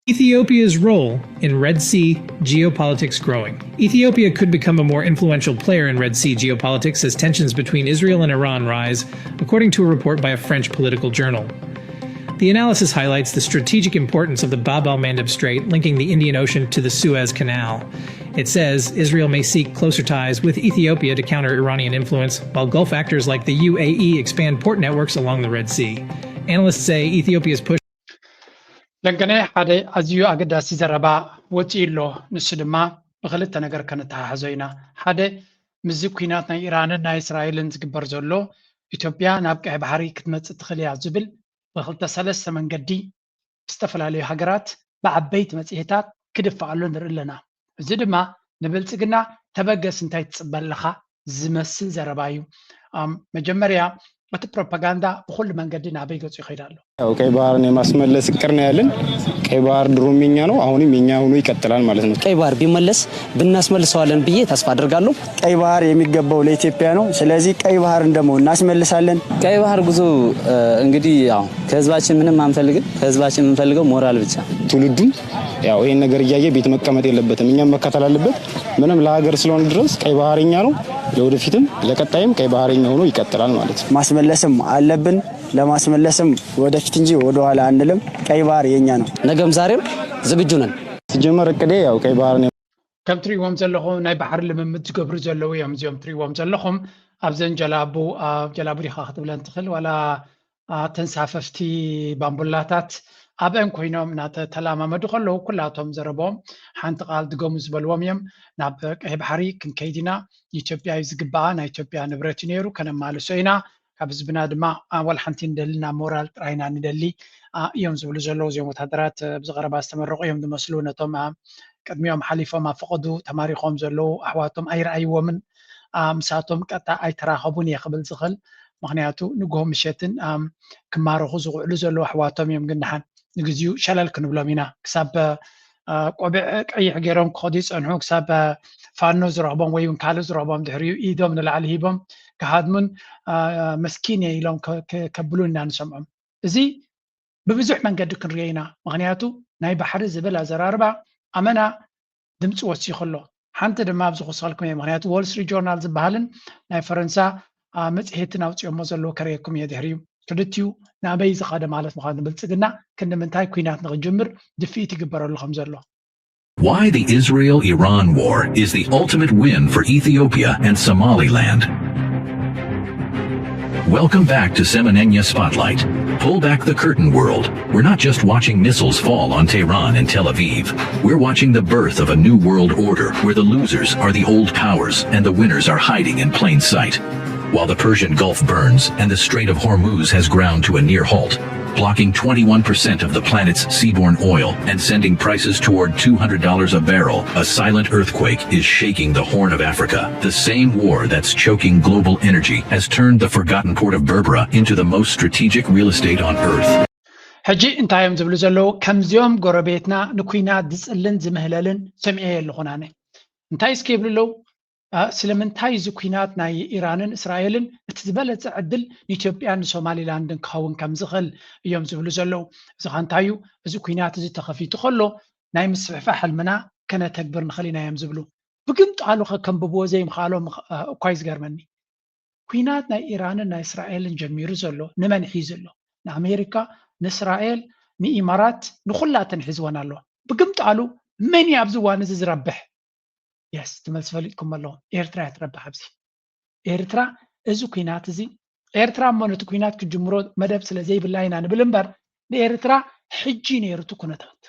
Ethiopia's role in Red Sea geopolitics growing. Ethiopia could become a more influential player in Red Sea geopolitics as tensions between Israel and Iran rise, according to a report by a French political journal. The analysis highlights the strategic importance of the Bab el-Mandeb Strait linking the Indian Ocean to the Suez Canal. It says Israel may seek closer ties with Ethiopia to counter Iranian influence, while Gulf actors like the UAE expand port networks along the Red Sea. Analysts say Ethiopia's push لكن حدا أزيو أقدر سيزربا وتيلو نسدما بغلت نجار كانت حزينة حدا مزكيناتنا إيران نا إسرائيل نتكبر زلو إثيوبيا نابقى بحري كتمت تدخل عزبل بغلت سلسة من قدي استفل عليه حجرات بعبيت مسيحتات كدف علون رلنا زدما نبلتقنا تبقى سنتاي تصبلخا زمسل زربايو مجمريا በፕሮፓጋንዳ በሁሉ መንገድ ናበይገጽ ይሄዳሉ ቀይ ባህርን የማስመለስ እቅድ ነው ያለን ቀይ ባህር ድሮም የኛ ነው አሁንም የኛ ሆኖ ይቀጥላል ማለት ነው ቀይ ባህር ቢመለስ ብናስመልሰዋለን ብዬ ተስፋ አደርጋለሁ ቀይ ባህር የሚገባው ለኢትዮጵያ ነው ስለዚህ ቀይ ባህርን ደግሞ እናስመልሳለን ቀይ ባህር ጉዞ እንግዲህ ያው ከህዝባችን ምንም አንፈልግም ከህዝባችን የምንፈልገው ሞራል ብቻ ትውልዱ ያው ይሄን ነገር እያየ ቤት መቀመጥ የለበትም እኛም መከተል አለበት ምንም ለሀገር ስለሆነ ድረስ ቀይ ባህርኛ ነው ለወደፊትም ለቀጣይም ቀይ ባህርኛ ሆኖ ይቀጥላል ማለት ነው ማስመለስም አለብን ለማስመለስም ወደፊት እንጂ ወደ ኋላ አንልም ቀይ ባህር የኛ ነው ነገም ዛሬም ዝግጁ ነን ሲጀመር እቅዴ ያው ቀይ ባህር ነው ከምትሪዎም ዘለኹም ናይ ባህር ልምምድ ዝገብሩ ዘለዉ እዮም እዚኦም ትሪዎም ዘለኹም ኣብዘን ጀላቡ ዲኻ ክትብለን ትኽእል ዋላ ተንሳፈፍቲ ባምቡላታት ኣብን ኮይኖም ናተተላማመዱ ከለዉ ኩላቶም ዘረቦም ሓንቲ ቃል ድገሙ ዝበልዎም እዮም ናብ ቀይ ባሕሪ ክንከይድና ኢትዮጵያ ዝግባኣ ናይ ኢትዮጵያ ንብረት ነይሩ ከነማልሶ ኢና ካብ ህዝብና ድማ ወላ ሓንቲ እንደልና ሞራል ጥራይና ንደሊ እዮም ዝብሉ ዘለዉ እዚኦም ወታደራት ብዝቐረባ ዝተመረቑ እዮም ዝመስሉ ነቶም ቅድሚኦም ሓሊፎም ኣፈቐዱ ተማሪኾም ዘለዉ ኣሕዋቶም ኣይረኣይዎምን ምሳቶም ቀጣ ኣይተራኸቡን እየ ክብል ዝኽእል ምክንያቱ ንግሆም ምሸትን ክማረኹ ዝውዕሉ ዘለዉ ኣሕዋቶም እዮም ግን ድሓን ንግዚኡ ሸለል ክንብሎም ኢና ክሳብ ቆቢዕ ቀይሕ ገይሮም ክኸዱ ይፀንሑ ክሳብ ፋኖ ዝረኽቦም ወይ እውን ካልእ ዝረኽቦም ድሕሪኡ ኢዶም ንላዕሊ ሂቦም ክሃድሙን መስኪን እየ ኢሎም ከብሉ ኢና ንሰምዖም እዚ ብብዙሕ መንገዲ ክንሪኦ ኢና ምክንያቱ ናይ ባሕሪ ዝብል ኣዘራርባ ኣመና ድምፂ ወሲኹ ኣሎ ሓንቲ ድማ ኣብዚ ክወስኸልኩም እየ ምክንያቱ ዎል ስትሪት ጆርናል ዝበሃልን ናይ ፈረንሳ መፅሄትን ኣውፅኦሞ ዘለዉ ከርየኩም እየ ድሕሪኡ ክልቲኡ ናበይ ዝኸደ ማለት ምዃኑ ብልፅግና ክንምንታይ ኩናት ንክጅምር ድፊኢት ይግበረሉ ከም ዘሎ Why the Israel-Iran war is the ultimate win for Ethiopia and Somaliland. Welcome back to Semenenya Spotlight. Pull back the curtain, world. We're not just watching missiles fall on Tehran and Tel Aviv. We're watching the birth of a new world order where the losers are the old powers and the winners are hiding in plain sight. While the Persian Gulf burns and the Strait of Hormuz has ground to a near halt, blocking 21% of the planet's seaborne oil and sending prices toward $200 a barrel, a silent earthquake is shaking the Horn of Africa. The same war that's choking global energy has turned the forgotten port of Berbera into the most strategic real estate on earth. ሕጂ እንታዮም ዝብሉ ዘለዉ ከምዚኦም ጎረቤትና ንኩናት ዝፅልን ዝምህለልን ሰምዐ ኣለኹናነ እንታይ እስኪ ይብሉ ኣለዉ ስለምንታይ እዚ ኩናት ናይ ኢራንን እስራኤልን እቲ ዝበለፀ ዕድል ንኢትዮጵያን ንሶማሊላንድን ክኸውን ከም ዝኽእል እዮም ዝብሉ ዘለዉ እዚ ኸንታዩ እዚ ኩናት እዚ ተኸፊቱ ከሎ ናይ ምስፍሕፋሕ ሕልምና ከነተግብር ንኽእል ኢና እዮም ዝብሉ ብግምጣሉ ከንብብዎ ዘይምኽኣሎም እኳ ዝገርመኒ ኩናት ናይ ኢራንን ናይ እስራኤልን ጀሚሩ ዘሎ ንመን ሒዙ ኣሎ ንኣሜሪካ ንእስራኤል ንኢማራት ንኩላተን ሒዝወን ኣለዋ ብግምጣሉ መን እዩ ኣብዚ እዋን እዚ ዝረብሕ يس تملس فليتكم الله إيرترا يتربح بزي إيرترا إزو كينات زي إيرترا مونتو كينات كجمرود مدب سلازي بالله ينان بلنبر إيرترا حجين إيرتو كونتات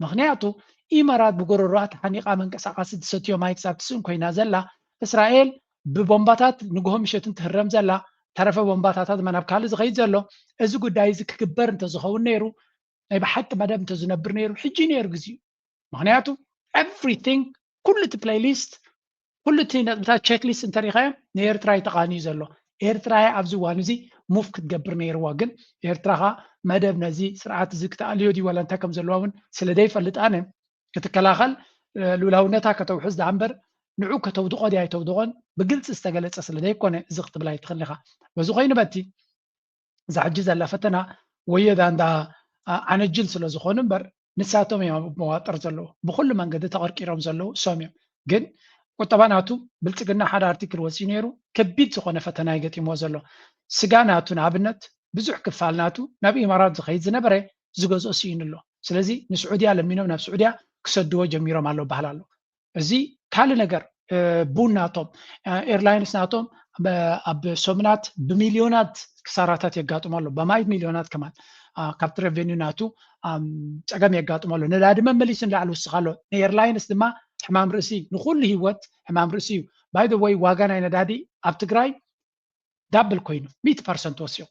مغنياتو إمارات بقرورات حنيقا من كساقاس دستيو مايك سابتسون كوينا زلا إسرائيل ببومباتات نقوهم مشيتن تهرم زلا طرف بومباتات من أبكال زغيد زلو إزو قدايز كبر انت زخون نيرو يبا حتى مدب انت زنبر نيرو حجين إيرو زي مغنياتو everything كل بلاي ليست كل بتاع تشيك ليست انت ريخايم نيرترا يتقاني زلو إيرترا أبزو وانزي موف كتقبر نير واقن إيرتراها مدب نزي سرعات زي كتاليو دي ولا انتاكم زلوون سلدي فلت أنا كتكلاخل لولاونتا كتوحز دعنبر نعو كتودقو دي هاي تودقون بقلت استقلت سلدي كونه زغت بلاي تخليخا وزو غين باتي زعجز اللفتنا ويدا عند عن الجنس لزخون بر ንሳቶም እዮም መዋጥር ዘለዎ ብኩሉ መንገዲ ተቐርቂሮም ዘለዎ እሶም እዮም ግን ቁጠባ ናቱ ብልጽግና ሓደ አርቲክል ወፂ ነይሩ ከቢድ ዝኾነ ፈተና ይገጢምዎ ዘሎ ስጋ ናቱ ንኣብነት ብዙሕ ክፋል ናቱ ናብ ኢማራት ዝኸይድ ዝነበረ ዝገዝኦ ስኢኑ ኣሎ ስለዚ ንስዑድያ ለሚኖም ናብ ስዑድያ ክሰድዎ ጀሚሮም ኣሎ ባህል ኣሎ እዚ ካልእ ነገር ቡን ናቶም ኤርላይንስ ናቶም ኣብ ሶምናት ብሚሊዮናት ክሳራታት የጋጥሙ ኣሎ በማይት ሚሊዮናት ከማል ካብቲ ሬቨኒው ናቱ ፀገም የጋጥሙ ኣሎ ነዳዲ መመሊስ ንላዕሊ ውስኽ ኣሎ ንኤርላይንስ ድማ ሕማም ርእሲ ንኩሉ ህይወት ሕማም ርእሲ እዩ ባይ ዘ ወይ ዋጋ ናይ ነዳዲ ኣብ ትግራይ ዳብል ኮይኑ 100% ወሲኹ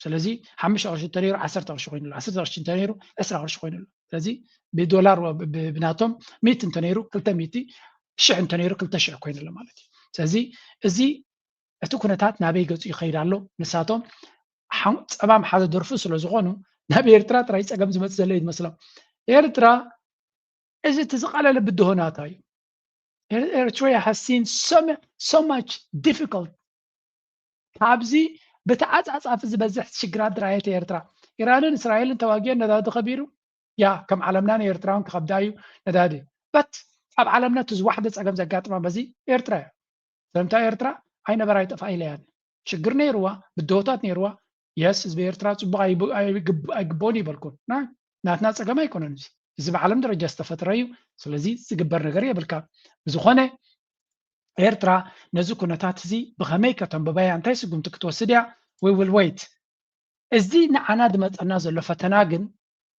ስለዚ 5 ቅርሺ እንተነይሩ 10 ቅርሺ ኮይኑ 10 ቅርሺ እንተነይሩ 20 ቅርሺ ኮይኑ ስለዚ ብዶላር ብናቶም 100 እንተነይሩ 200 ሽሕ እንተነይሩ 200 ኮይኑ ኣሎ ማለት እዩ ስለዚ እዚ እቲ ኩነታት ናበይ ገፁ ይኸይድ ኣሎ ንሳቶም ፀባም ሓደ ደርፉ ስለ ዝኾኑ ናብ ኤርትራ ጥራይ ፀገም ዝመፅእ ዘሎ ይመስሎም ኤርትራ እዚ ትዝቐለለ ብድሆናታ እዩ Eritrea has seen so much difficult ካብዚ በተዓፃፃፍ ዝበዝሕ ሽግራት ድራየት ኤርትራ ኢራንን እስራኤልን ተዋጊአን ነዳዲ ከቢሩ ያ ከም ዓለምና ኤርትራውን ክኸብዳ እዩ ነዳዲ በት ኣብ ዓለምና ትዝዋሕደ ፀገም ዘጋጥማ በዚ ኤርትራ እዩ ስለምንታይ ኤርትራ ኣይነበራ ይጠፋኢላ እያ ሽግር ነይርዋ ብድሆታት ነይርዋ የስ ህዝቢ ኤርትራ ፅቡቅ ኣይግቦን ይበልኩን ናትና ፀገም ኣይኮነን እዚ ብዓለም ደረጃ ዝተፈጥረ እዩ ስለዚ ዝግበር ነገር የብልካ ብዝኾነ ኤርትራ ነዚ ኩነታት እዚ ብኸመይ ከተንብበያ እንታይ ስጉምቲ ክትወስድ እያ we will wait እዚ ንዓና ድመፀና ዘሎ ፈተና ግን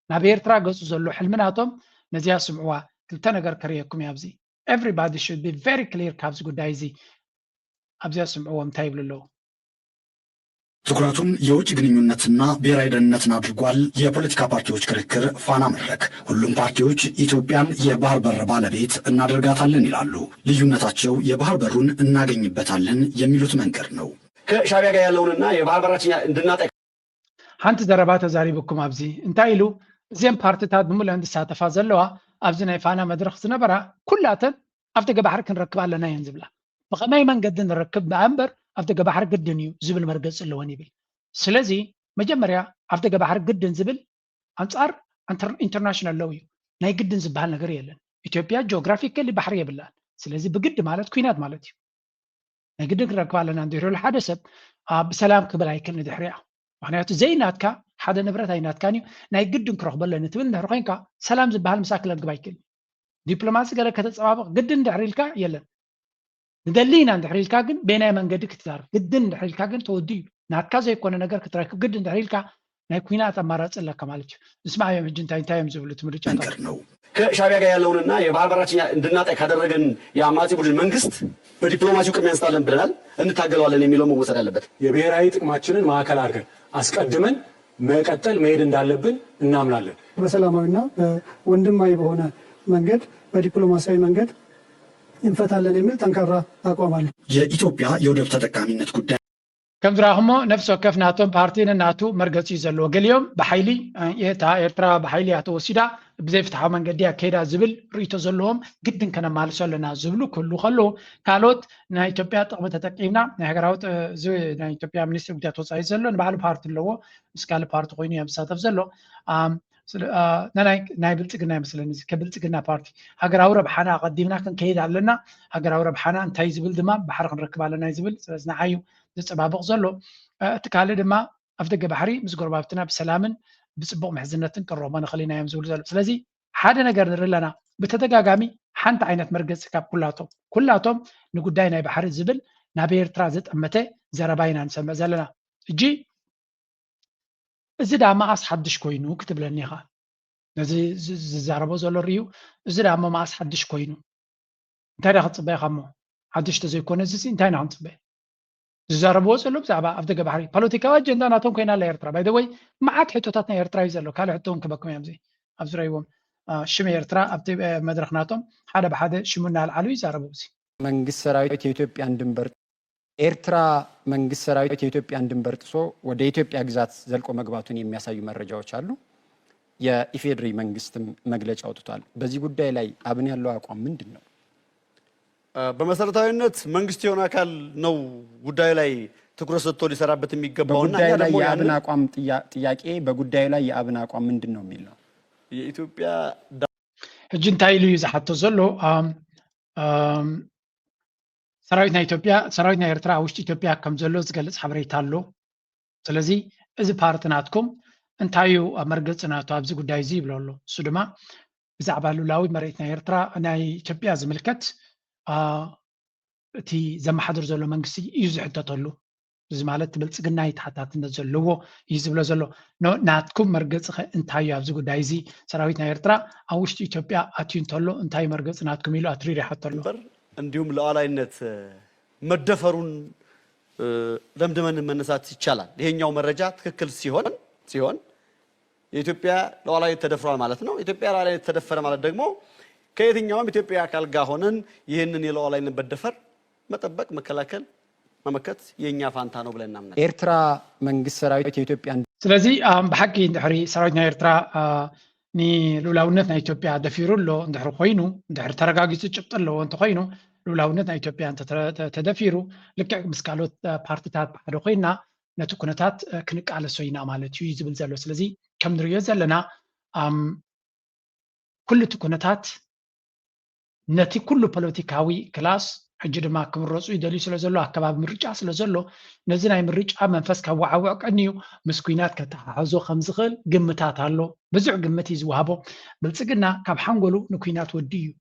ናብ ኤርትራ ገፁ ዘሎ ሕልምናቶም ነዚያ ስምዕዋ ክልተ ነገር ከርየኩም እያ ኣብዚ everybody should be very clear ካብዚ ጉዳይ እዚ ኣብዚያ ስምዕዎ እንታይ ይብሉ ኣለዉ ትኩረቱን የውጭ ግንኙነትና ብሔራዊ ደህንነትን አድርጓል። የፖለቲካ ፓርቲዎች ክርክር ፋና መድረክ ሁሉም ፓርቲዎች ኢትዮጵያን የባህር በር ባለቤት እናደርጋታለን ይላሉ። ልዩነታቸው የባህር በሩን እናገኝበታለን የሚሉት መንገድ ነው። ከሻዕቢያ ጋር ያለውንና የባህር በራችን እንድናጠ ሓንቲ ዘረባ ተዛሪብኩም ኣብዚ እንታይ ኢሉ እዚኦም ፓርቲታት ብምሉእ እንድሳተፋ ዘለዋ ኣብዚ ናይ ፋና መድረክ ዝነበራ ኩላተን ኣብቲ ገባሕሪ ክንረክብ ኣለና እየን ዝብላ ብኸመይ መንገዲ ንረክብ እምበር ኣብቲ ገባሕሪ ግድን እዩ ዝብል መርገፅ ኣለወን ይብል ስለዚ መጀመርያ ኣብቲ ገባሕሪ ግድን ዝብል ኣንጻር ኢንተርናሽናል ለው እዩ ናይ ግድን ዝበሃል ነገር የለን ኢትዮጵያ ጂኦግራፊካሊ ባሕሪ የብላን ስለዚ ብግዲ ማለት ኩናት ማለት እዩ ናይ ግድን ክንረክብ ኣለና እንድሕሪሉ ሓደ ሰብ ብሰላም ክብል ኣይክእልን ድሕሪያ ምክንያቱ ዘይናትካ ሓደ ንብረት ኣይናትካን እዩ ናይ ግድን ክረክበ ኣለኒ ትብል እንድሕሪ ኮይንካ ሰላም ዝበሃል ምሳ ክለግብ ኣይክእልን ዲፕሎማሲ ገለ ከተፀባበቕ ግድን ድሕሪ ኢልካ የለን ንደሊና እንድሕሪ ኢልካ ግን በናይ መንገዲ ክትዛርብ ግድን እንድሕሪ ኢልካ ግን ተወዲ እዩ ናትካ ዘይኮነ ነገር ክትረክብ ግድን እንድሕሪ ኢልካ ናይ ኩናት ኣማራፂ ኣለካ ማለት እዩ ንስማዕዮም ሕጂ እንታይ እዮም ዝብሉ እቲ ምርጫታት ነው ከሻዕቢያ ጋር ያለውንና የባህር በራችን እንድናጠ ካደረገን የአማጺ ቡድን መንግስት በዲፕሎማሲው ቅድሚያ እንስጣለን ብለናል እንታገለዋለን የሚለው መወሰድ አለበት የብሔራዊ ጥቅማችንን ማዕከል አድርገን አስቀድመን መቀጠል መሄድ እንዳለብን እናምናለን በሰላማዊና ወንድማዊ በሆነ መንገድ በዲፕሎማሲያዊ መንገድ እንፈታለን የሚል ጠንካራ አቋም አለ የኢትዮጵያ የወደብ ተጠቃሚነት ጉዳይ ከም ዝራኽሞ ነፍሲ ወከፍ ናቶም ፓርቲን ናቱ መርገፂ እዩ ዘለዎ ገሊኦም ብሓይሊ ኤርትራ ብሓይሊ እያ ተወሲዳ ብዘይፍትሓዊ መንገዲ ኣከይዳ ዝብል ርእቶ ዘለዎም ግድን ከነማልሶ ኣለና ዝብሉ ክህሉ ከለዉ ካልኦት ናይ ኢትዮጵያ ጥቕሚ ተጠቂምና ናይ ሃገራዊ ናይ ኢትዮጵያ ሚኒስትሪ ጉዳያት ወፃኢ ዘሎ ንባዕሉ ፓርቲ ኣለዎ ምስ ካልእ ፓርቲ ኮይኑ እያ ዝሳተፍ ዘሎ ናይ ብልፅግና ይመስለኒ እዚ ከብልፅግና ፓርቲ ሃገራዊ ረብሓና ቀዲምና ክንከይድ ኣለና ሃገራዊ ረብሓና እንታይ ዝብል ድማ ባሕሪ ክንረክብ ኣለና ዝብል ስለዚ ንዓዩ ዝፀባበቕ ዘሎ እቲ ካልእ ድማ ኣብ ደገ ባሕሪ ምስ ጎረባብትና ብሰላምን ብፅቡቅ ምሕዝነትን ክንረኽቦ ንኽእል ኢና እዮም ዝብሉ ዘሎ ስለዚ ሓደ ነገር ንርኢ ኣለና ብተደጋጋሚ ሓንቲ ዓይነት መርገፂ ካብ ኩላቶም ንጉዳይ ናይ ባሕሪ ዝብል ናብ ኤርትራ ዘጠመተ ዘረባ ኢና ንሰምዕ ዘለና እጂ እዚ ዳማ ማእስ ሓድሽ ኮይኑ ክትብለኒ ኢኻ ነዚ ዝዛረቦ ዘሎ ርዩ እዚ ዳማ ማእስ ሓድሽ ኮይኑ እንታይ ዳ ክትፅበ ኢኻ እሞ ሓድሽ ተዘይኮነ እዚ እንታይ ኢና ክንፅበ ዝዛረብዎ ዘሎ ብዛዕባ ኣብ ደገ ባሕሪ ፖለቲካዊ ኣጀንዳ ናቶም ኮይና ኣላ ኤርትራ ባይ ዘ ወይ መዓት ሕቶታት ናይ ኤርትራ እዩ ዘሎ ካልእ ሕቶ እውን ክበኩም እዮም ኣብ ዝረእይዎም ሽመ ኤርትራ ኣብቲ መድረክ ናቶም ሓደ ብሓደ ሽሙ እናልዓሉ ይዛረቡ እዚ መንግስት ሰራዊት የኢትዮጵያን ድንበር ኤርትራ መንግስት ሰራዊት የኢትዮጵያን ድንበር ጥሶ ወደ ኢትዮጵያ ግዛት ዘልቆ መግባቱን የሚያሳዩ መረጃዎች አሉ። የኢፌድሪ መንግስትም መግለጫ አውጥቷል። በዚህ ጉዳይ ላይ አብን ያለው አቋም ምንድን ነው? በመሰረታዊነት መንግስት የሆነ አካል ነው ጉዳዩ ላይ ትኩረት ሰጥቶ ሊሰራበት የሚገባውና በጉዳዩ ላይ የአብን አቋም ጥያቄ በጉዳዩ ላይ የአብን አቋም ምንድን ነው የሚል ነው። የኢትዮጵያ ሕጂ እንታይ ኢሉ እዩ ዝሓቶ ዘሎ ሰራዊትና ኢትዮጵያ ሰራዊትና ኤርትራ ውሽጢ ኢትዮጵያ ከም ዘሎ ዝገልጽ ሓበሬታ ኣሎ ስለዚ እዚ ፓርትናትኩም እንታይ እዩ መርገጽ ናቱ ኣብዚ ጉዳይ እዚ ይብሎ ኣሎ እሱ ድማ ብዛዕባ ሉላዊ መሬትና ኤርትራ ናይ ኢትዮጵያ ዝምልከት እቲ ዘመሓድር ዘሎ መንግስቲ እዩ ዝሕተተሉ እዚ ማለት ብልጽግና ይተሓታትነት ዘለዎ እዩ ዝብሎ ዘሎ ናትኩም መርገጽ እንታይ እዩ ኣብዚ ጉዳይ እዚ ሰራዊትና ኤርትራ ኣብ ውሽጢ ኢትዮጵያ ኣትዩ እንተሎ እንታይ መርገጽ ናትኩም ኢሉ ኣትሪር ይሓተሉ እንዲሁም ሉዓላዊነት መደፈሩን ለምድመን መነሳት ይቻላል ይሄኛው መረጃ ትክክል ሲሆን የኢትዮጵያ ሉዓላዊነት ተደፍሯል ማለት ነው ኢትዮጵያ ሉዓላዊነት ተደፈረ ማለት ደግሞ ከየትኛውም ኢትዮጵያ አካል ጋር ሆነን ይሄንን የሉዓላዊነት መደፈር መጠበቅ መከላከል መመከት የኛ ፋንታ ነው ብለን እናምናለን ኤርትራ መንግስት ሰራዊት የኢትዮጵያ ስለዚ በሐቂ እንድሕሪ ሰራዊትና ኤርትራ ሉላውነት ናይ ኢትዮጵያ ደፊሩ ኣሎ እንድሕሪ ኮይኑ እንድሕሪ ተረጋጊጹ ጭብጥ ኣለዎ እንተኮይኑ ሉላውነት ናይ ኢትዮጵያ ተደፊሩ ልክዕ ምስ ካልኦት ፓርቲታት ብሓደ ኮይና ነቲ ኩነታት ክንቃለሶ ኢና ማለት እዩ ዝብል ዘሎ ስለዚ ከም ንሪኦ ዘለና ኩሉ እቲ ኩነታት ነቲ ኩሉ ፖለቲካዊ ክላስ ሕጂ ድማ ክምረፁ ይደልዩ ስለ ዘሎ ኣከባቢ ምርጫ ስለ ዘሎ ነዚ ናይ ምርጫ መንፈስ ከወዓውዕ ቀኒዩ ምስ ኩናት ከተሓሕዞ ከም ዝኽእል ግምታት ኣሎ ብዙሕ ግምት እዩ ዝወሃቦ ብልፅግና ካብ ሓንጎሉ ንኩናት ወዲ እዩ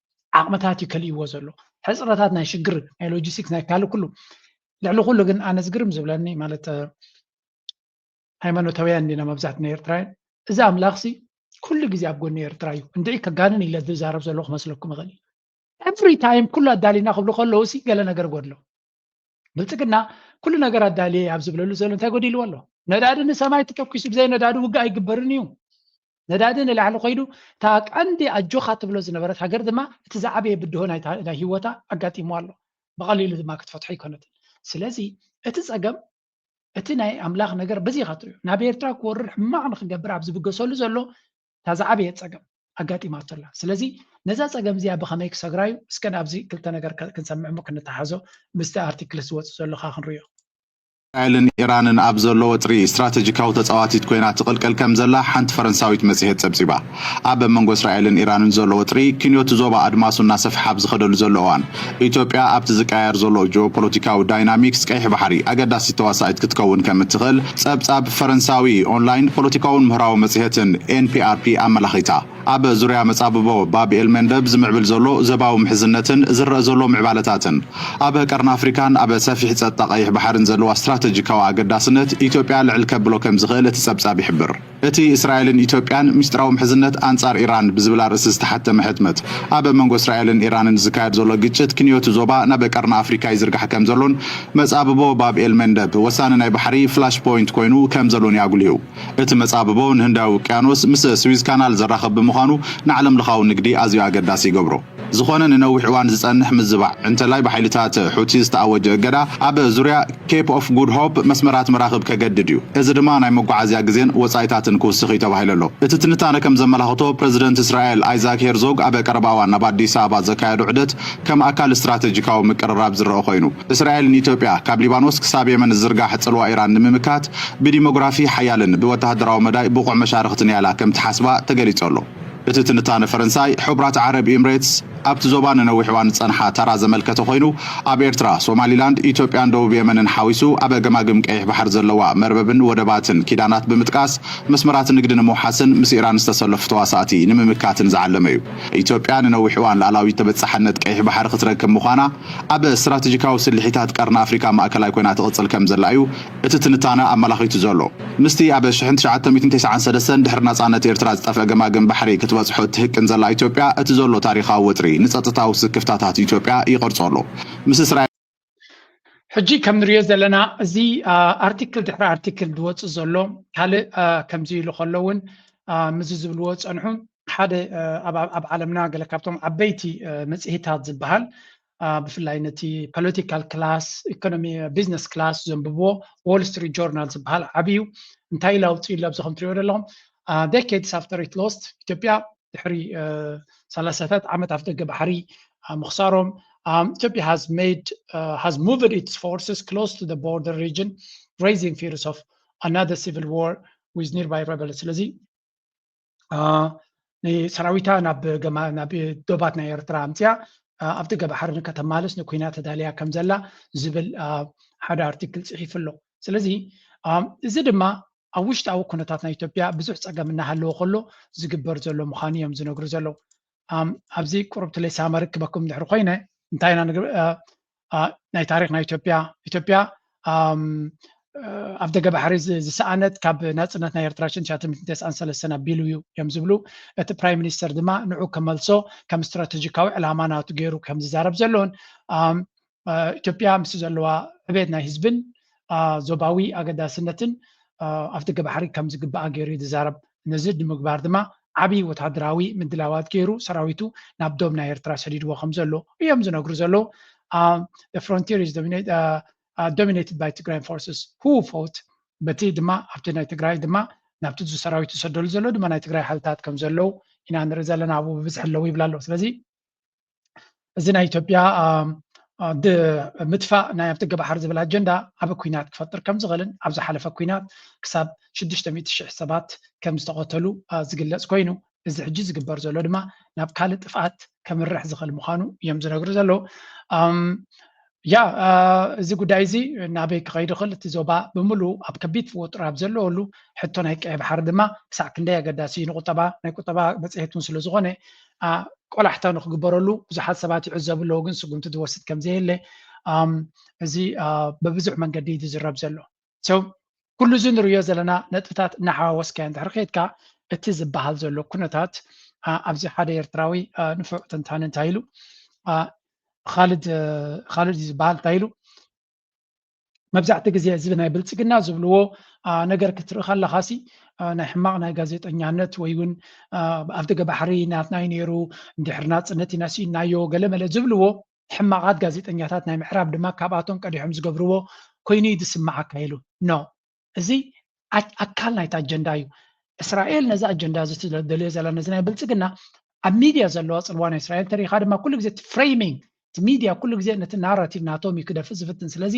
ዓቕምታት እዩ ከልይዎ ዘሎ ሕፅረታት ናይ ሽግር ናይ ሎጂስቲክስ ናይ ካልእ ኩሉ ልዕሊ ኩሉ ግን ኣነ ዝግርም ዝብለኒ ማለት ሃይማኖታውያን ዲና መብዛሕትኡ ናይ ኤርትራውያን እዚ ኣምላኽሲ ኩሉ ግዜ ኣብ ጎኒ ኤርትራ እዩ እንድዒ ከጋንን ኢለ ዝዛረብ ዘሎ ክመስለኩም ይኽእል እዩ every time ኩሉ ኣዳሊና ክብሉ ከለዉ ሲ ገለ ነገር ጎድሎ ብልፅግና ኩሉ ነገር ኣዳልየ ኣብ ዝብለሉ ዘሎ እንታይ ጎዲልዎ ኣሎ ነዳዲ ንሰማይ ተተኪሱ ብዘይ ነዳዲ ውግእ ኣይግበርን እዩ ነዳዲ ንላዕሊ ኮይዱ እታ ቀንዲ ኣጆኻ ትብሎ ዝነበረት ሃገር ድማ እቲ ዝዓበየ ብድሆ ናይ ሂወታ ኣጋጢሞ ኣሎ ብቐሊሉ ድማ ክትፈትሖ ይኮነትን ስለዚ እቲ ፀገም እቲ ናይ ኣምላኽ ነገር በዚ ኢኻ ትሪኦ ናብ ኤርትራ ክወርር ሕማቕ ንክገብር ኣብ ዝብገሰሉ ዘሎ እታ ዝዓበየ ፀገም ኣጋጢማቶ ኣላ ስለዚ ነዛ ፀገም እዚኣ ብኸመይ ክሰግራ እዩ እስከ ኣብዚ ክልተ ነገር ክንሰምዕ ሞ ክንተሓዞ ምስቲ ኣርቲክል ዝወፅእ ዘሎካ ክንሪኦ እስራኤልን ኢራንን ኣብ ዘሎ ወጥሪ ስትራቴጂካዊ ተፃዋቲት ኮይና ትቕልቀል ከም ዘላ ሓንቲ ፈረንሳዊት መጽሔት ፀብፂባ ኣብ መንጎ እስራኤልን ኢራንን ዘሎ ወጥሪ ክንዮት ዞባ ኣድማሱ እናሰፍሓ ኣብ ዝኸደሉ ዘሎ እዋን ኢትዮጵያ ኣብቲ ዝቀያየር ዘሎ ጂኦፖለቲካዊ ዳይናሚክስ ቀይሕ ባሕሪ ኣገዳሲ ተዋሳኢት ክትከውን ከም እትኽእል ፀብጻብ ፈረንሳዊ ኦንላይን ፖለቲካውን ምህራዊ መጽሔትን ኤንፒአርፒ ኣመላኺታ ኣብ ዙርያ መጻብቦ ባቢኤል መንደብ ዝምዕብል ዘሎ ዘባዊ ምሕዝነትን ዝረአ ዘሎ ምዕባለታትን ኣብ ቀርኒ ኣፍሪካን ኣብ ሰፊሕ ጸጥታ ቀይሕ ባሕርን ዘለዋ ስትራቴጂካዊ ኣገዳስነት ኢትዮጵያ ልዕል ከብሎ ከም ዝኽእል እቲ ፀብጻብ ይሕብር እቲ እስራኤልን ኢትዮጵያን ምስጢራዊ ምሕዝነት ኣንጻር ኢራን ብዝብል ርእሲ ዝተሓተመ ሕትመት ኣብ መንጎ እስራኤልን ኢራንን ዝካየድ ዘሎ ግጭት ክንዮቱ ዞባ ናብ ቀርኒ ኣፍሪካ ይዝርጋሕ ከም ዘሎን መጻብቦ ባቢኤል መንደብ ወሳኒ ናይ ባሕሪ ፍላሽ ፖይንት ኮይኑ ከም ዘሎን ያጉልዩ እቲ መጻብቦ ንህንዳዊ ውቅያኖስ ምስ ስዊዝ ካናል ዘራኽብ ብምዃኑ ንዓለም ለኻዊ ንግዲ ኣዝዩ ኣገዳሲ ይገብሮ ዝኾነ ንነዊሕ እዋን ዝጸንሕ ምዝባዕ እንተላይ ብሓይልታት ሑቲ ዝተኣወጀ እገዳ ኣብ ዙርያ ኬፕ ኦፍ ጉድ ሆፕ መስመራት መራኽብ ከገድድ እዩ እዚ ድማ ናይ መጓዓዝያ ግዜን ወጻኢታትን ክውስኽ እዩ ተባሂሉ ኣሎ እቲ ትንታነ ከም ዘመላኽቶ ፕረዚደንት እስራኤል ኣይዛክ ሄርዞግ ኣብ ቀረባ እዋን ናብ ኣዲስ ኣበባ ዘካየዱ ዑደት ከም ኣካል ስትራቴጂካዊ ምቅርራብ ዝረአ ኮይኑ እስራኤልን ኢትዮጵያ ካብ ሊባኖስ ክሳብ የመን ዝዝርጋሕ ጽልዋ ኢራን ንምምካት ብዲሞግራፊ ሓያልን ብወተሃደራዊ መዳይ ብቑዕ መሻርክትን ያላ ከም ትሓስባ ተገሊጹ ኣሎ እቲ ትንታነ ፈረንሳይ ሕቡራት ዓረብ ኤምሬትስ ኣብቲ ዞባ ንነዊሕ እዋን ጸንሓ ተራ ዘመልከተ ኮይኑ ኣብ ኤርትራ ሶማሊላንድ ኢትዮጵያን ደቡብ የመንን ሓዊሱ ኣብ ገማግም ቀይሕ ባሕር ዘለዋ መርበብን ወደባትን ኪዳናት ብምጥቃስ መስመራት ንግዲ ንምውሓስን ምስ ኢራን ዝተሰለፉ ተዋሳእቲ ንምምካትን ዝዓለመ እዩ ኢትዮጵያ ንነዊሕ እዋን ላዕላዊ ተበጻሕነት ቀይሕ ባሕር ክትረክብ ምዃና ኣብ ስትራቴጂካዊ ስልሒታት ቀርኒ ኣፍሪካ ማእከላይ ኮይና ትቕጽል ከም ዘላ እዩ እቲ ትንታነ ኣመላኺቱ ዘሎ ምስቲ ኣብ 1993 ድሕሪ ናጻነት ኤርትራ ዝጠፍአ ገማግም ባሕሪ ክትበጽሖ ትህቅን ዘላ ኢትዮጵያ እቲ ዘሎ ታሪኻዊ ወጥሪ ንጸጥታዊ ስክፍታታት ኢትዮጵያ ይቐርጾ ኣሎ ምስ እስራኤል ሕጂ ከም ንሪኦ ዘለና እዚ ኣርቲክል ድሕሪ ኣርቲክል ዝወፅእ ዘሎ ካልእ ከምዚ ኢሉ ከሎ እውን ምዝ ዝብልዎ ፀንሑ ሓደ ኣብ ዓለምና ገለ ካብቶም ዓበይቲ መፅሄታት ዝበሃል ብፍላይ ነቲ ፖለቲካል ክላስ ኢኮኖሚ ቢዝነስ ክላስ ዘንብብዎ ዎል ስትሪት ጆርናል ዝበሃል ዓብዩ እንታይ ለውፂ ኢሉ ኣብዚ ከም ትሪኦ ዘለኹም decades after it lost ኢትዮጵያ ድሕሪ 30 ዓመት ኣፍ ደገ ባሕሪ ምኽሳሮም Ethiopia has moved its forces close to the border region, raising fears of another civil war with nearby rebels. ስለዚ ሰራዊታ ናብ ዶባት ናይ ኤርትራ ኣምፅያ ኣብቲ ገባሕር ንከተማልስ ንኩናት ተዳልያ ከም ዘላ ዝብል ሓደ ኣርቲክል ጽሒፍ ኣሎ ስለዚ እዚ ድማ ኣብ ውሽጣዊ ኩነታት ናይ ኢትዮጵያ ብዙሕ ፀገም እናሃለዎ ከሎ ዝግበር ዘሎ ምዃኑ እዮም ዝነግሩ ዘለው ኣብዚ ቁርብቲ ለይ ሳመር ክበኩም ድሕሪ ኮይነ እንታይ ኢና ናይ ታሪክ ናይ ኢትዮጵያ ኣብ ደገ ባሕሪ ዝሰኣነት ካብ ናጽነት ናይ ኤርትራ 1993 ኣቢሉ እዮም ዝብሉ እቲ ፕራይም ሚኒስተር ድማ ንዑ ከመልሶ ከም ስትራቴጂካዊ ዕላማ ናቱ ገይሩ ከም ዝዛረብ ዘለዎን ኢትዮጵያ ምስ ዘለዋ ዕቤት ናይ ህዝብን ዞባዊ ኣገዳስነትን ኣብ ደገ ባሕሪ ከም ዝግባኣ ገይሩ ዝዛረብ ነዚ ንምግባር ድማ ዓብይ ወታደራዊ ምድላዋት ገይሩ ሰራዊቱ ናብ ዶብ ናይ ኤርትራ ሰዲድዎ ከም ዘሎ እዮም ዝነግሩ ዘለው the frontier is dominated by Tigrayan forces who fought በቲ ድማ ኣብቲ ናይ ትግራይ ድማ ናብቲ ሰራዊቱ ሰደሉ ዘሎ ድማ ናይ ትግራይ ሓይልታት ከም ዘለው ኢና ንርኢ ዘለና ኣብኡ ብብዝሒ ኣለው ይብላ ኣሎ ስለዚ እዚ ናይ ኢትዮጵያ ምጥፋእ ናይ ኣብቲ ገባሕር ዝብል ኣጀንዳ ኣብ ኩናት ክፈጥር ከም ዝኽእልን ኣብ ዝሓለፈ ኩናት ክሳብ 600,000 ሰባት ከም ዝተቐተሉ ዝግለጽ ኮይኑ እዚ ሕጂ ዝግበር ዘሎ ድማ ናብ ካልእ ጥፍኣት ከምርሕ ዝኽእል ምዃኑ እዮም ዝነግሩ ዘለው እዚ ጉዳይ እዚ ናበይ ክኸይድ ይኽእል እቲ ዞባ ብምሉእ ኣብ ከቢድ ፍጡር ኣብ ዘለወሉ ሕቶ ናይ ቀይ ባሕሪ ድማ ክሳብ ክንደይ ኣገዳሲ ንቁጠባ ናይ ቁጠባ መፅሄት እውን ስለ ዝኾነ ቆላሕታ ንክግበረሉ ብዙሓት ሰባት ይዕዘቡ ኣለዉ ግን ስጉምቲ ዝወስድ ከም ዘየለ እዚ በብዙሕ መንገዲ ዝዝረብ ዘሎ ኩሉ እዚ ንሪኦ ዘለና ነጥብታት እናሓዋወስካ እንድሕር ከይድካ እቲ ዝበሃል ዘሎ ኩነታት ኣብዚ ሓደ ኤርትራዊ ንፉዕ ትንታነ እንታይ ኢሉ خالد ዝበሃል እንታይ ኢሉ መብዛሕትኡ ግዜ እዚ ናይ ብልፅግና ዝብልዎ ነገር ክትርኢ ከለኻሲ ናይ ሕማቕ ናይ ጋዜጠኛነት ወይ እውን ኣብ ደገ ባሕሪ ናትናይ ነይሩ እንድሕር ናፅነት ኢና ሲኢናዮ ገለመለ ዝብልዎ ሕማቓት ጋዜጠኛታት ናይ ምዕራብ ድማ ካብኣቶም ቀዲሖም ዝገብርዎ ኮይኑ ዝስማዓካ ኢሉ ኖ እዚ ኣካል ናይቲ ኣጀንዳ እዩ እስራኤል ነዚ ኣጀንዳ ዝደልዮ ዘላ ነዚ ናይ ብልፅግና ኣብ ሚድያ ዘለዋ ፅልዋ ናይ እስራኤል ተሪኻ ድማ ኩሉ ግዜ ፍሬሚንግ ሚድያ ኩሉ ግዜ ነቲ ናራቲቭ ናቶም ይክደፍእ ዝፍትን ስለዚ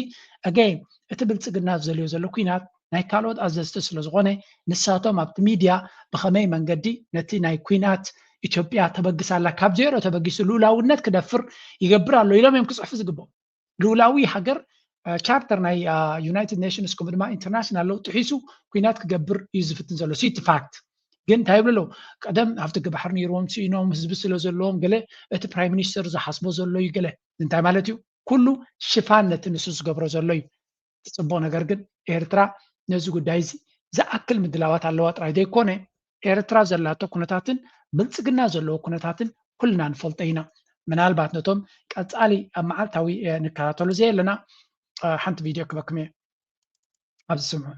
ኣገይን እቲ ብልፅግና ዝደልዮ ዘሎ ኩናት ናይ ካልኦት ኣዘዝቲ ስለ ዝኾነ ንሳቶም ኣብቲ ሚድያ ብኸመይ መንገዲ ነቲ ናይ ኩናት ኢትዮጵያ ተበግሳላ ካብ ዜሮ ተበጊሱ ልኡላውነት ክደፍር ይገብር ኣሎ ኢሎም እዮም ክፅሕፉ ዝግብኦም ልኡላዊ ሃገር ቻርተር ናይ ዩናይትድ ኔሽንስ ከምኡ ድማ ኢንተርናሽናል ለው ጥሒሱ ኩናት ክገብር እዩ ዝፍትን ዘሎ ሲቲ ፋክት ግን እንታይ ይብሉ ቀደም ኣብቲ ገባሕር ነይሮም ሲኢኖም ህዝቢ ስለ ዘለዎም ገለ እቲ ፕራይም ሚኒስተር ዝሓስቦ ዘሎ እዩ ገለ እንታይ ማለት እዩ ኩሉ ሽፋን ነቲ ንሱ ዝገብሮ ዘሎ እዩ ትፅቡቕ ነገር ግን ኤርትራ ነዚ ጉዳይ እዚ ዝኣክል ምድላዋት ኣለዋ ጥራይ ዘይኮነ ኤርትራ ዘላቶ ኩነታትን ብልፅግና ዘለዎ ኩነታትን ኩልና ንፈልጦ ኢና ምናልባት ነቶም ቀፃሊ ኣብ መዓልታዊ ንከታተሉ ዘየለና ሓንቲ ቪድዮ ክበክም እየ ኣብዚ ስምዑ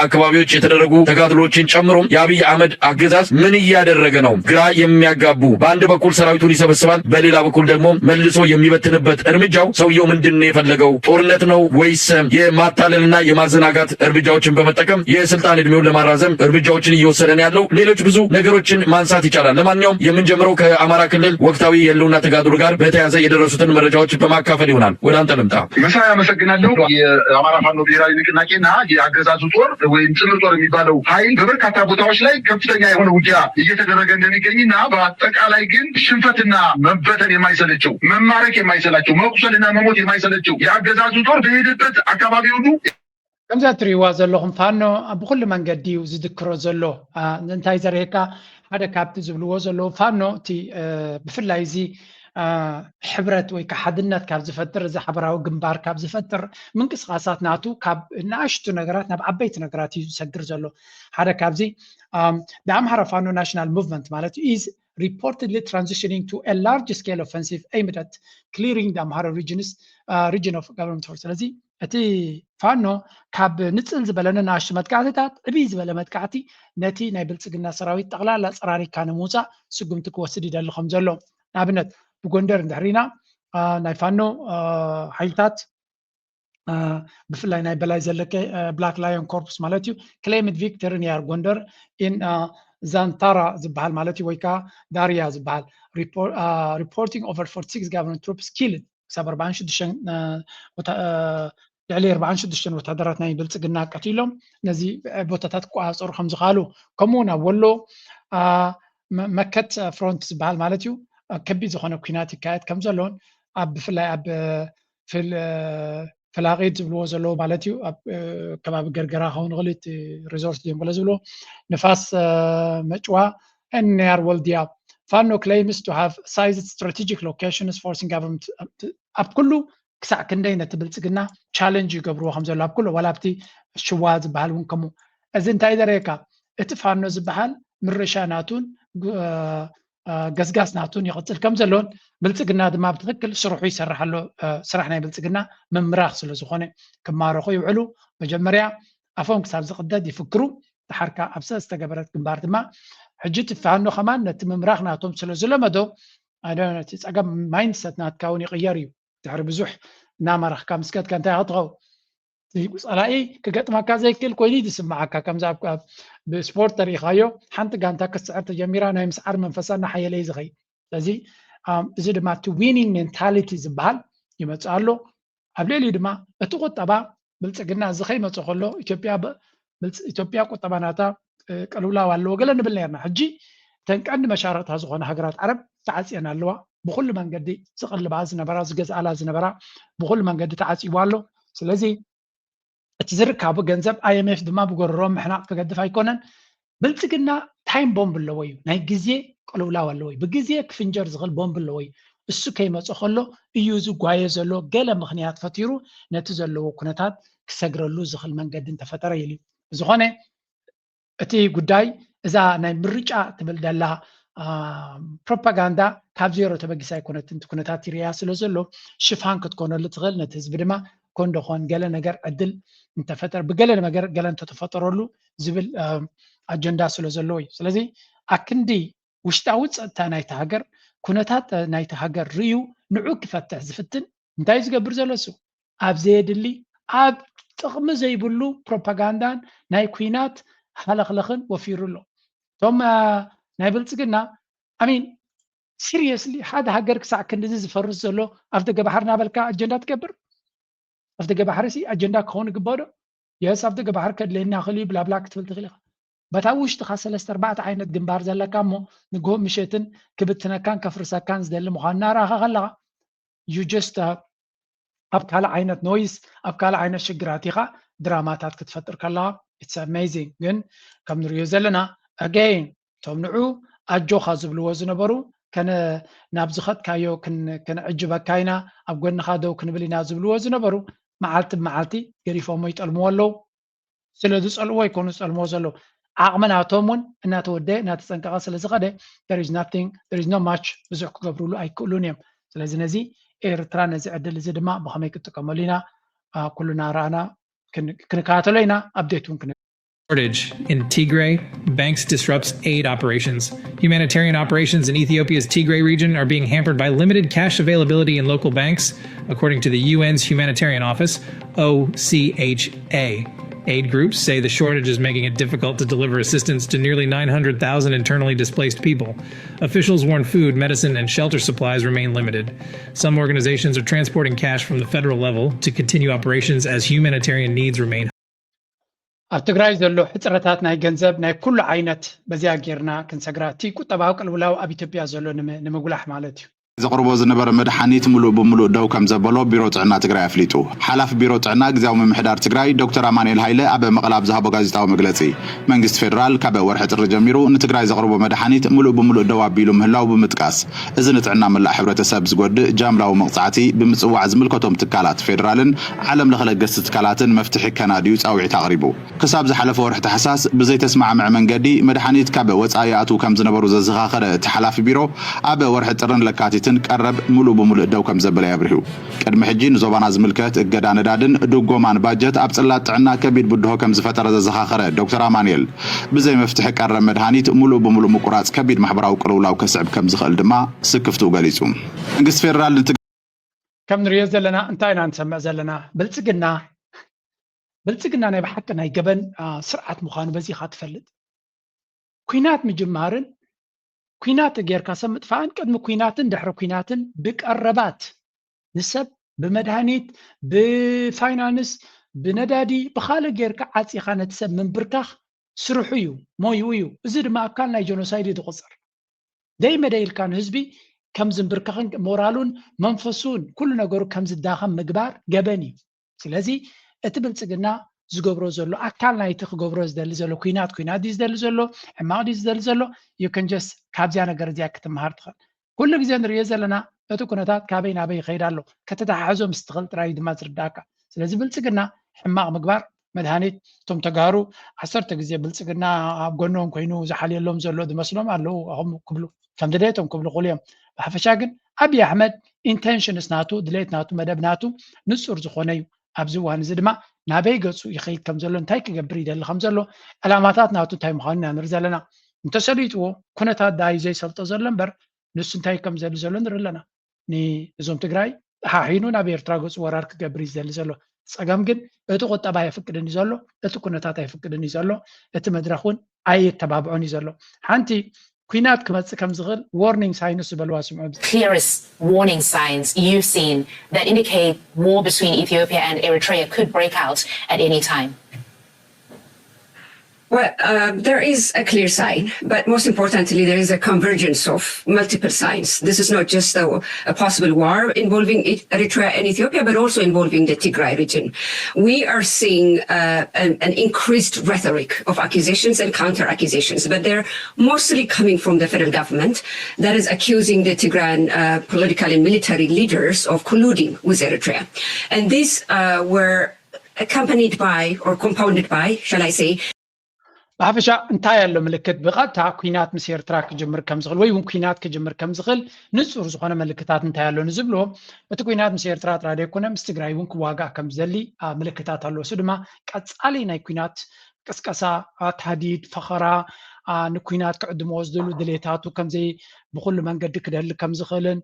አካባቢዎች የተደረጉ ተጋድሎችን ጨምሮ የአብይ አህመድ አገዛዝ ምን እያደረገ ነው? ግራ የሚያጋቡ በአንድ በኩል ሰራዊቱን ይሰበስባል፣ በሌላ በኩል ደግሞ መልሶ የሚበትንበት እርምጃው ሰውየው ምንድነው የፈለገው? ጦርነት ነው ወይስ የማታለልና የማዘናጋት እርምጃዎችን በመጠቀም የስልጣን እድሜውን ለማራዘም እርምጃዎችን እየወሰደ ነው ያለው? ሌሎች ብዙ ነገሮችን ማንሳት ይቻላል። ለማንኛውም የምንጀምረው ከአማራ ክልል ወቅታዊ የህልውና ተጋድሎ ጋር በተያያዘ የደረሱትን መረጃዎች በማካፈል ይሆናል። ወደ አንተ ልምጣ። መሳይ አመሰግናለሁ። የአማራ ፋኖ ብሔራዊ ንቅናቄና የአገዛዙ ጦር ወይም ጽምር ጦር የሚባለው ኃይል በበርካታ ቦታዎች ላይ ከፍተኛ የሆነ ውጊያ እየተደረገ እንደሚገኝና በአጠቃላይ ግን ሽንፈትና መበተን የማይሰለቸው መማረክ የማይሰላቸው መቁሰልና መሞት የማይሰለቸው የአገዛዙ ጦር በሄደበት አካባቢ ሁሉ ከምዚ እትሪእዋ ዘለኹም ፋኖ ብኩሉ መንገዲ እዩ ዝድክሮ ዘሎ እንታይ ዘርየካ ሓደ ካብቲ ዝብልዎ ዘለዉ ፋኖ እቲ ብፍላይ እዚ ሕብረት ወይ ሓድነት ካብ ዝፈጥር እዚ ሓበራዊ ግንባር ካብ ዝፈጥር ምንቅስቃሳት ናቱ ካብ ንኣሽቱ ነገራት ናብ ዓበይቲ ነገራት እዩ ዝሰግር ዘሎ ሓደ ካብዚ the Amhara Fano National Movement ማለት እዩ is reportedly transitioning to a large scale offensive aimed at clearing the Amhara region of government force ስለዚ እቲ ፋኖ ካብ ንፅል ዝበለነ ንኣሽቱ መጥቃዕትታት ዕብይ ዝበለ መጥቃዕቲ ነቲ ናይ ብልፅግና ሰራዊት ጠቕላላ ፀራሪካ ንምውፃእ ስጉምቲ ክወስድ ይደሊ ከም ዘሎ ንኣብነት ብጎንደር እንድሕሪና ናይ ፋኖ ሓይልታት ብፍላይ ናይ በላይ ዘለቀ ብላክ ላዮን ኮርፕስ ማለት እዩ ክሌምድ ቪክተሪ ኒያር ጎንደር ኢን ዛንታራ ዝበሃል ማለት እዩ ወይ ከዓ ዳርያ ዝበሃል ሪፖርቲንግ ኦቨር 46 ጋቨርንመንት ትሩፕስ ኪልድ ክሳብ 46 46 ወታደራት ናይ ብልፅግና ቀቲሎም ነዚ ቦታታት ክቆፃፀሩ ከም ዝኽኣሉ ከምኡውን ኣብ ወሎ መከት ፍሮንት ዝበሃል ማለት እዩ ከቢድ ዝኾነ ኩናት ይካየድ ከም ዘለዎን ብፍላይ ኣብ ፍላቂት ዝብልዎ ዘለዎ ማለት እዩ ኣብ ከባቢ ገርገራ ክኸውን ይኽእል እቲ ሪዞርት ጀንበለ ዝብልዎ ንፋስ መጭዋ ንያር ወልድያ ፋኖ claims to have seized strategic locations forcing government ኣብ ኩሉ ክሳዕ ክንደይ ነቲ ብልፅግና ቻሌንጅ ይገብርዎ ከም ዘሎ ኣብ ኩሉ ዋላ ኣብቲ ሽዋ ዝበሃል እውን ከምኡ እዚ እንታይ ዘርእየካ እቲ ፋኖ ዝበሃል ምርሻ ናቱን ገስጋስ ናቱን ይቕፅል ከም ዘሎን ብልፅግና ድማ ብትክክል ስርሑ ይሰርሕ ኣሎ ስራሕ ናይ ብልፅግና ምምራኽ ስለ ዝኾነ ክማረኹ ይውዕሉ መጀመርያ ኣፎም ክሳብ ዝቕደድ ይፍክሩ ድሓርካ ኣብ ዝተገበረት ግንባር ድማ ሕጂ ትፋኖ ከማን ነቲ ምምራኽ ናቶም ስለ ዝለመዶ እቲ ፀገም ማይንድሰት ናትካ እውን ይቕየር እዩ ድሕሪ ብዙሕ እናመራኽካ ምስከትካ እንታይ ክትኸው ፀላኢ ክገጥመካ ዘይክእል ኮይኑ ይስማዓካ ከምዚ ኣብ ብስፖርት ተሪእኻዮ ሓንቲ ጋንታ ክትስዕር ተጀሚራ ናይ ምስዓር መንፈሳ እናሓየለ እዩ ዝኸይድ ስለዚ እዚ ድማ እቲ ዊኒንግ ሜንታሊቲ ዝበሃል ይመፅእ ኣሎ ኣብ ልዕሊኡ ድማ እቲ ቁጠባ ብልፅግና እዚ ከይመፅእ ከሎ ኢትዮጵያ ቁጠባ ናታ ቀልውላው ኣለዎ ገለ ንብል ነርና ሕጂ እተን ቀንዲ መሻርክታ ዝኾነ ሃገራት ዓረብ ተዓፅየን ኣለዋ ብኩሉ መንገዲ ዝቕልባ ዝነበራ ዝገዝኣላ ዝነበራ ብኩሉ መንገዲ ተዓፂቡ ኣሎ ስለዚ እቲ ዝርከቡ ገንዘብ IMF ድማ ብጎረሮም ምሕናቕ ክገድፍ ኣይኮነን ብልፅግና ታይም ቦምብ ኣለዎ እዩ ናይ ግዜ ቀልውላው ኣለዎ እዩ ብግዜ ክፍንጀር ዝኽእል ቦምብ ኣለዎ እዩ እሱ ከይመፅእ ከሎ እዩ ዝጓየ ዘሎ ገለ ምክንያት ፈቲሩ ነቲ ዘለዎ ኩነታት ክሰግረሉ ዝኽእል መንገዲ እንተፈጠረ ኢሉ ዝኾነ እቲ ጉዳይ እዛ ናይ ምርጫ ትብል ደላ ፕሮፓጋንዳ ካብ ዜሮ ተበጊሳ ኣይኮነትን እቲ ኩነታት ይርያ ስለ ዘሎ ሽፋን ክትኮነሉ ትኽእል ነቲ ህዝቢ ድማ ኮንዶኾን ገለ ነገር ዕድል እንተፈጠር ብገለ ነገር ገለ እንተተፈጠረሉ ዝብል ኣጀንዳ ስለ ዘለዎ እዩ ስለዚ ኣክንዲ ውሽጣዊ ፀጥታ ናይቲ ሃገር ኩነታት ናይቲ ሃገር ርዩ ንዑ ክፈትሕ ዝፍትን እንታይ ዝገብር ዘሎ እሱ ኣብ ዘየድሊ ኣብ ጥቕሚ ዘይብሉ ፕሮፓጋንዳን ናይ ኩናት ሓለኽለኽን ወፊሩ ኣሎ እቶም ናይ ብልፅግና ኣሚን ሲሪየስሊ ሓደ ሃገር ክሳዕ ክንዲ ዝፈርስ ዘሎ ኣብ ደገ ባሕሪ ናበልካ ኣጀንዳ ትገብር ኣብ ደገ ባሕሪ ሲ ኣጀንዳ ክኸውን ይግባእ ዶ የስ ኣብ ደገ ባሕሪ ከድልየና ክእል እዩ ብላብላ ክትብል ትኽእል ኢኻ በታ ውሽጢኻ 3-4 ዓይነት ግንባር ዘለካ እሞ ንግሆም ምሸትን ክብትነካን ከፍርሰካን ዝደሊ ምዃኑ እናረኣኻ ከለኻ ዩ ጀስት ኣብ ካልእ ዓይነት ኖይስ ኣብ ካልእ ዓይነት ሽግራት ኢኻ ድራማታት ክትፈጥር ከለኻ ኢትስ ኣሜዚንግ ግን ከም ንሪኦ ዘለና ኣገይን እቶም ንዑ ኣጆኻ ዝብልዎ ዝነበሩ ከነ ናብ ዝኸድካዮ ክንዕጅበካ ኢና ኣብ ጎንኻ ደው ክንብል ኢና ዝብልዎ ዝነበሩ መዓልቲ ብመዓልቲ ገሪፎሞ ይጠልምዎ ኣለዉ ስለ ዝፀልዎ ይኮኑ ዝፀልምዎ ዘለዉ ዓቕሚ ናቶም እውን እናተወደየ እናተፀንቀቐ ስለ ዝኸደ there is no much ብዙሕ ክገብርሉ ኣይክእሉን እዮም ስለዚ ነዚ ኤርትራ ነዚ ዕድል እዚ ድማ ብኸመይ ክጥቀመሉ ኢና ኩሉና ረኣና ክንከታተሎ ኢና ኣብዴት እውን shortage in Tigray, banks disrupts aid operations. Humanitarian operations in Ethiopia's Tigray region are being hampered by limited cash availability in local banks, according to the UN's Humanitarian Office, OCHA. Aid groups say the shortage is making it difficult to deliver assistance to nearly 900,000 internally displaced people. Officials warn food, medicine, and shelter supplies remain limited. Some organizations are transporting cash from the federal level to continue operations as humanitarian needs remain. ኣብ ትግራይ ዘሎ ሕፅረታት ናይ ገንዘብ ናይ ኩሉ ዓይነት በዚያ ጌርና ክንሰግራ እቲ ቁጠባዊ ቅልውላው ኣብ ኢትዮጵያ ዘሎ ንምጉላሕ ማለት እዩ ዘቅርቦ ዝነበረ መድሓኒት ሙሉእ ብምሉእ ደው ከም ዘበሎ ቢሮ ጥዕና ትግራይ ኣፍሊጡ ሓላፊ ቢሮ ጥዕና ግዜያዊ ምምሕዳር ትግራይ ዶክተር ኣማኑኤል ሃይለ ኣብ መቐለ ኣብ ዝሃቦ ጋዜጣዊ መግለፂ መንግስቲ ፌደራል ካብ ወርሒ ጥሪ ጀሚሩ ንትግራይ ዘቅርቦ መድሓኒት ሙሉእ ብምሉእ ደው ኣቢሉ ምህላው ብምጥቃስ እዚ ንጥዕና መላእ ሕብረተሰብ ዝጎድእ ጃምላዊ መቕፃዕቲ ብምፅዋዕ ዝምልከቶም ትካላት ፌደራልን ዓለም ለኸ ለገስቲ ትካላትን መፍትሒ ከናድዩ ፃውዒት ኣቕሪቡ ክሳብ ዝሓለፈ ወርሒ ተሓሳስ ብዘይተስማዕምዕ መንገዲ መድሓኒት ካብ ወፃኢ ኣትዉ ከም ዝነበሩ ዘዘኻኸረ እቲ ሓላፊ ቢሮ ኣብ ወርሒ ጥርን ለካቲትን ቀረብ ሙሉእ ብምሉእ ደው ከም ዘበለ ያብርሁ ቅድሚ ሕጂ ንዞባና ዝምልከት እገዳ ነዳድን ድጎማን ባጀት ኣብ ጽላት ጥዕና ከቢድ ብድሆ ከም ዝፈጠረ ዘዘኻኸረ ዶክተር ኣማኑኤል ብዘይ መፍትሒ ቀረብ መድሓኒት ሙሉእ ብምሉእ ምቁራፅ ከቢድ ማሕበራዊ ቅልውላው ከስዕብ ከም ዝኽእል ድማ ስክፍቱ ገሊጹ መንግስቲ ፌደራል ከም ንሪኦ ዘለና እንታይ ኢና ንሰምዕ ዘለና ብልፅግና ናይ ብሓቂ ናይ ገበን ስርዓት ምዃኑ በዚኻ ትፈልጥ ኩናት ምጅማርን ኩናት ጌርካ ሰብ ምጥፋእን ቅድሚ ኩናትን ድሕሪ ኩናትን ብቀረባት ንሰብ ብመድሃኒት ብፋይናንስ ብነዳዲ ብኻልእ ጌርካ ዓፂኻ ነቲ ሰብ ምንብርካኽ ስርሑ እዩ ሞዩ እዩ እዚ ድማ ኣካል ናይ ጀኖሳይድ ይትቆፀር ደይመ ደይልካን ህዝቢ ከም ዝንብርከኽን ሞራሉን መንፈሱን ኩሉ ነገሩ ከም ዝዳኸም ምግባር ገበን እዩ ስለዚ እቲ ብልጽግና ዝገብሮ ዘሎ ኣካል ናይቲ ክገብሮ ዝደሊ ዘሎ ኩናት ድዩ ዝደሊ ዘሎ ሕማቕ ድዩ ዝደሊ ዘሎ you can just ካብዚያ ነገር እዚኣ ክትመሃር ትኽእል ኩሉ ግዜ ንሪኦ ዘለና እቲ ኩነታት ካበይ ናበይ ይኸይድ ኣሎ ከተተሓሕዞ ምስ ትኽእል ጥራይ ድማ ዝርዳእካ ስለዚ ብልጽግና ሕማቕ ምግባር መድሃኒት እቶም ተጋሩ 10 ግዜ ብልጽግና ኣብ ጎኖም ኮይኑ ዝሓልየሎም ዘሎ ዝመስሎም ኣለዉ ኣኹም ክብሉ ከም ድሌቶም ክብሉ ኽእሉ እዮም ብሓፈሻ ግን ኣብይ ኣሕመድ ኢንቴንሽንስ ናቱ ድሌት ናቱ መደብ ናቱ ንጹር ዝኾነ እዩ ኣብዚ እዋን እዚ ድማ ናበይ ገፁ ይኸይድ ከም ዘሎ እንታይ ክገብር ይደሊ ከም ዘሎ ዕላማታት ናቱ እንታይ ምዃኑ ኢና ንርኢ ዘለና እንተሰሊጥዎ ኩነታት ዳዩ ዘይሰልጦ ዘሎ እምበር ንሱ እንታይ ከም ዘድሊ ዘሎ ንርኢ ኣለና ንእዞም ትግራይ ሓሒኑ ናብ ኤርትራ ገፁ ወራር ክገብር እዩ ዝደሊ ዘሎ ፀገም ግን እቲ ቁጠባ ኣይፍቅድን እዩ ዘሎ እቲ ኩነታት ኣይፍቅድን እዩ ዘሎ እቲ መድረኽ እውን ኣይተባብዖን እዩ ዘሎ ሓንቲ ኩናት ክመፅእ ከም ዝኽእል warning signs ዝበልዋ ስምዑ clearest warning signs you've seen that indicate war between Ethiopia and Eritrea could break out at any time? Well, there is a clear sign, but most importantly, there is a convergence of multiple signs. This is not just a possible war involving Eritrea and Ethiopia, but also involving the Tigray region. We are seeing an increased rhetoric of accusations and counter-accusations, but they're mostly coming from the federal government that is accusing the Tigrayan political and military leaders of colluding with Eritrea. And these were accompanied by, or compounded by, shall I say, ብሓፈሻ እንታይ ኣሎ ምልክት ብቐጥታ ኩናት ምስ ኤርትራ ክጅምር ከም ዝኽእል ወይ እውን ኩናት ክጅምር ከም ዝኽእል ንጹር ዝኾነ ምልክታት እንታይ ኣሎ ንዝብሎ እቲ ኩናት ምስ ኤርትራ ጥራይ ኣይኮነ ምስ ትግራይ እውን ክዋጋእ ከም ዝደሊ ምልክታት ኣሎ እሱ ድማ ቀጻሊ ናይ ኩናት ቅስቀሳ ተሃዲድ ፈኸራ ንኩናት ክዕድምዎ ዝደሉ ድሌታቱ ከምዘይ ብኩሉ መንገዲ ክደሊ ከም ዝኽእልን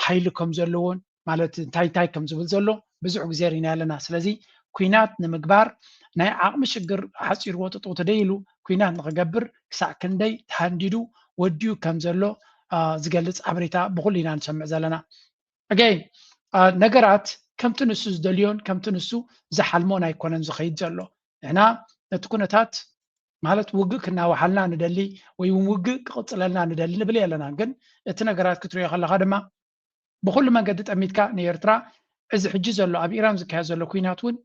ሓይሊ ከም ዘለዎን ማለት እንታይ ከም ዝብል ዘሎ ብዙሕ ግዜ ሪና ኣለና ስለዚ ኩናት ንምግባር ናይ ዓቕሚ ሽግር ሓፂርዎ ጥጡ ተደይሉ ኩናት ንኽገብር ክሳዕ ክንደይ ተሃንዲዱ ወዲዩ ከም ዘሎ ዝገልጽ ሓበሬታ ብኩሉ ኢና ንሰምዕ ዘለና ኣገይ ነገራት ከምቲ ንሱ ዝደልዮን ከምቲ ንሱ ዝሓልሞን ኣይኮነን ዝኸይድ ዘሎ ንሕና ነቲ ኩነታት ማለት ውግእ ክናዋሓልና ንደሊ ወይ እውን ውግእ ክቕፅለልና ንደሊ ንብል ኣለና ግን እቲ ነገራት ክትሪኦ ከለካ ድማ ብኩሉ መንገዲ ጠሚትካ ንኤርትራ እዚ ሕጂ ዘሎ ኣብ ኢራን ዝካየድ ዘሎ ኩናት እውን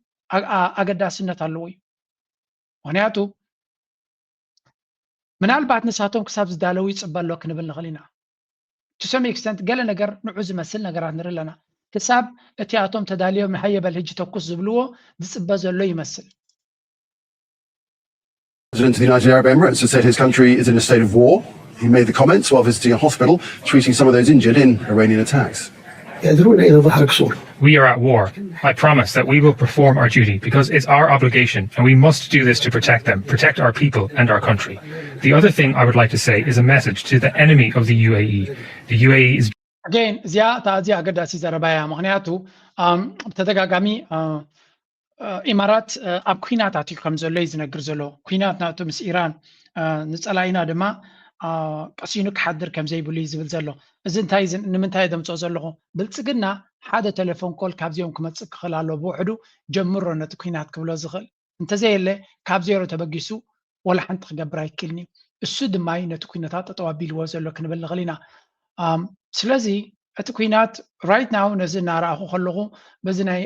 ኣገዳስነት ኣለዎ እዩ ምክንያቱ ምናልባት ንሳቶም ክሳብ ዝዳለው ይፅበ ኣሎ ክንብል ንኽእል ኢና to some extent ገለ ነገር ንዑ ዝመስል ነገራት ንርኢ ኣለና ክሳብ እቲ ኣቶም ተዳልዮም ንሓየበል ሕጂ ተኩስ ዝብልዎ ዝፅበ ዘሎ ይመስል President of the United Arab Emirates has said his country is in a state of war. He made the comments while visiting a hospital, treating some of those injured in Iranian attacks. We are at war. I promise that we will perform our duty because it's our obligation and we must do this to protect them, protect our people and our country. The other thing I would like to say is a message to the enemy of the UAE. The UAE is... Again, እዚኣ ኣገዳሲ ዘረባ እያ ምክንያቱ ብተደጋጋሚ ኢማራት ኣብ ኩናት ኣትዩ ከም ዘሎ እዩ ዝነግር ዘሎ ኩናት ናቱ ምስ ኢራን ንፀላኢና ድማ ቀሲኑ ክሓድር ከም ዘይብሉ እዩ ዝብል ዘሎ እዚ እንታይ ንምንታይ ደምፆ ዘለኹ ብልፅግና ሓደ ቴሌፎን ኮል ካብዚኦም ክመፅእ ክኽእል ኣሎ ብውሕዱ ጀምሮ ነቲ ኩናት ክብሎ ዝኽእል እንተዘየለ ካብ ዜሮ ተበጊሱ ወላ ሓንቲ ክገብር ኣይክእልኒ እሱ ድማ ነቲ ኩነታት ጠጠው ኣቢልዎ ዘሎ ክንብል ንኽእል ኢና ስለዚ እቲ ኩናት ራይት ናው ነዚ እናረኣኹ ከለኹ በዚ ናይ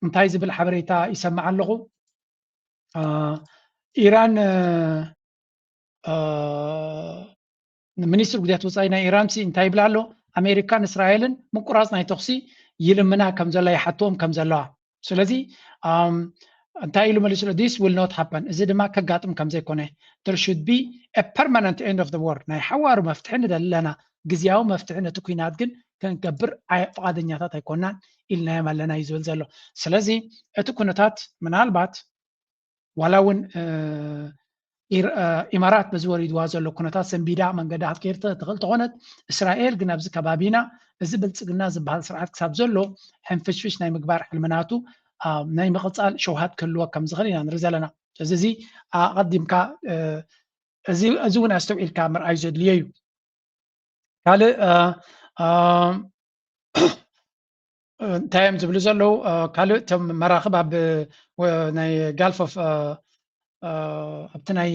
እንታይ ዝብል ሓበሬታ ይሰማዕ ኣለኹ ኢራን ሚኒስትር ጉዳያት ወፃኢ ናይ ኢራን እንታይ ይብላ ኣሎ ኣሜሪካን እስራኤልን ምቁራፅ ናይ ተኽሲ ይልምና ከም ዘላ ይሓትዎም ከም ዘለዋ ስለዚ እንታይ ኢሉ መሊሱ this will not happen እዚ ድማ ከጋጥም ከም ዘይኮነ there should be a permanent end of the war ናይ ሓዋር መፍትሒ ንደለና ግዝያዊ መፍትሒ ነቲ ኩናት ግን ክንገብር ፈቃደኛታት ኣይኮናን ኢልናዮም ኣለና እዩ ዝብል ዘሎ ስለዚ እቲ ኩነታት ምናልባት ዋላ እውን ኢማራት በዝወሪድዋ ዘሎ ኩነታት ሰንቢዳ መንገዲ ኣትኬር ትኽእል ተኾነት እስራኤል ግን ኣብዚ ከባቢና እዚ ብልፅግና ዝበሃል ስርዓት ክሳብ ዘሎ ሕንፍሽፍሽ ናይ ምግባር ሕልምናቱ ናይ ምቕፃል ሸውሃት ክህልዎ ከም ዝኽእል ኢና ንርኢ ዘለና ስለዚ እዚ ኣቐዲምካ እዚ እውን ኣስተውዒልካ ምርኣይ ዘድልዮ እዩ ካልእ እንታይ እዮም ዝብሉ ዘለው ካልእ እቶም መራኽብ ኣብ ናይ ጋልፍ ኦፍ ኣብትናይ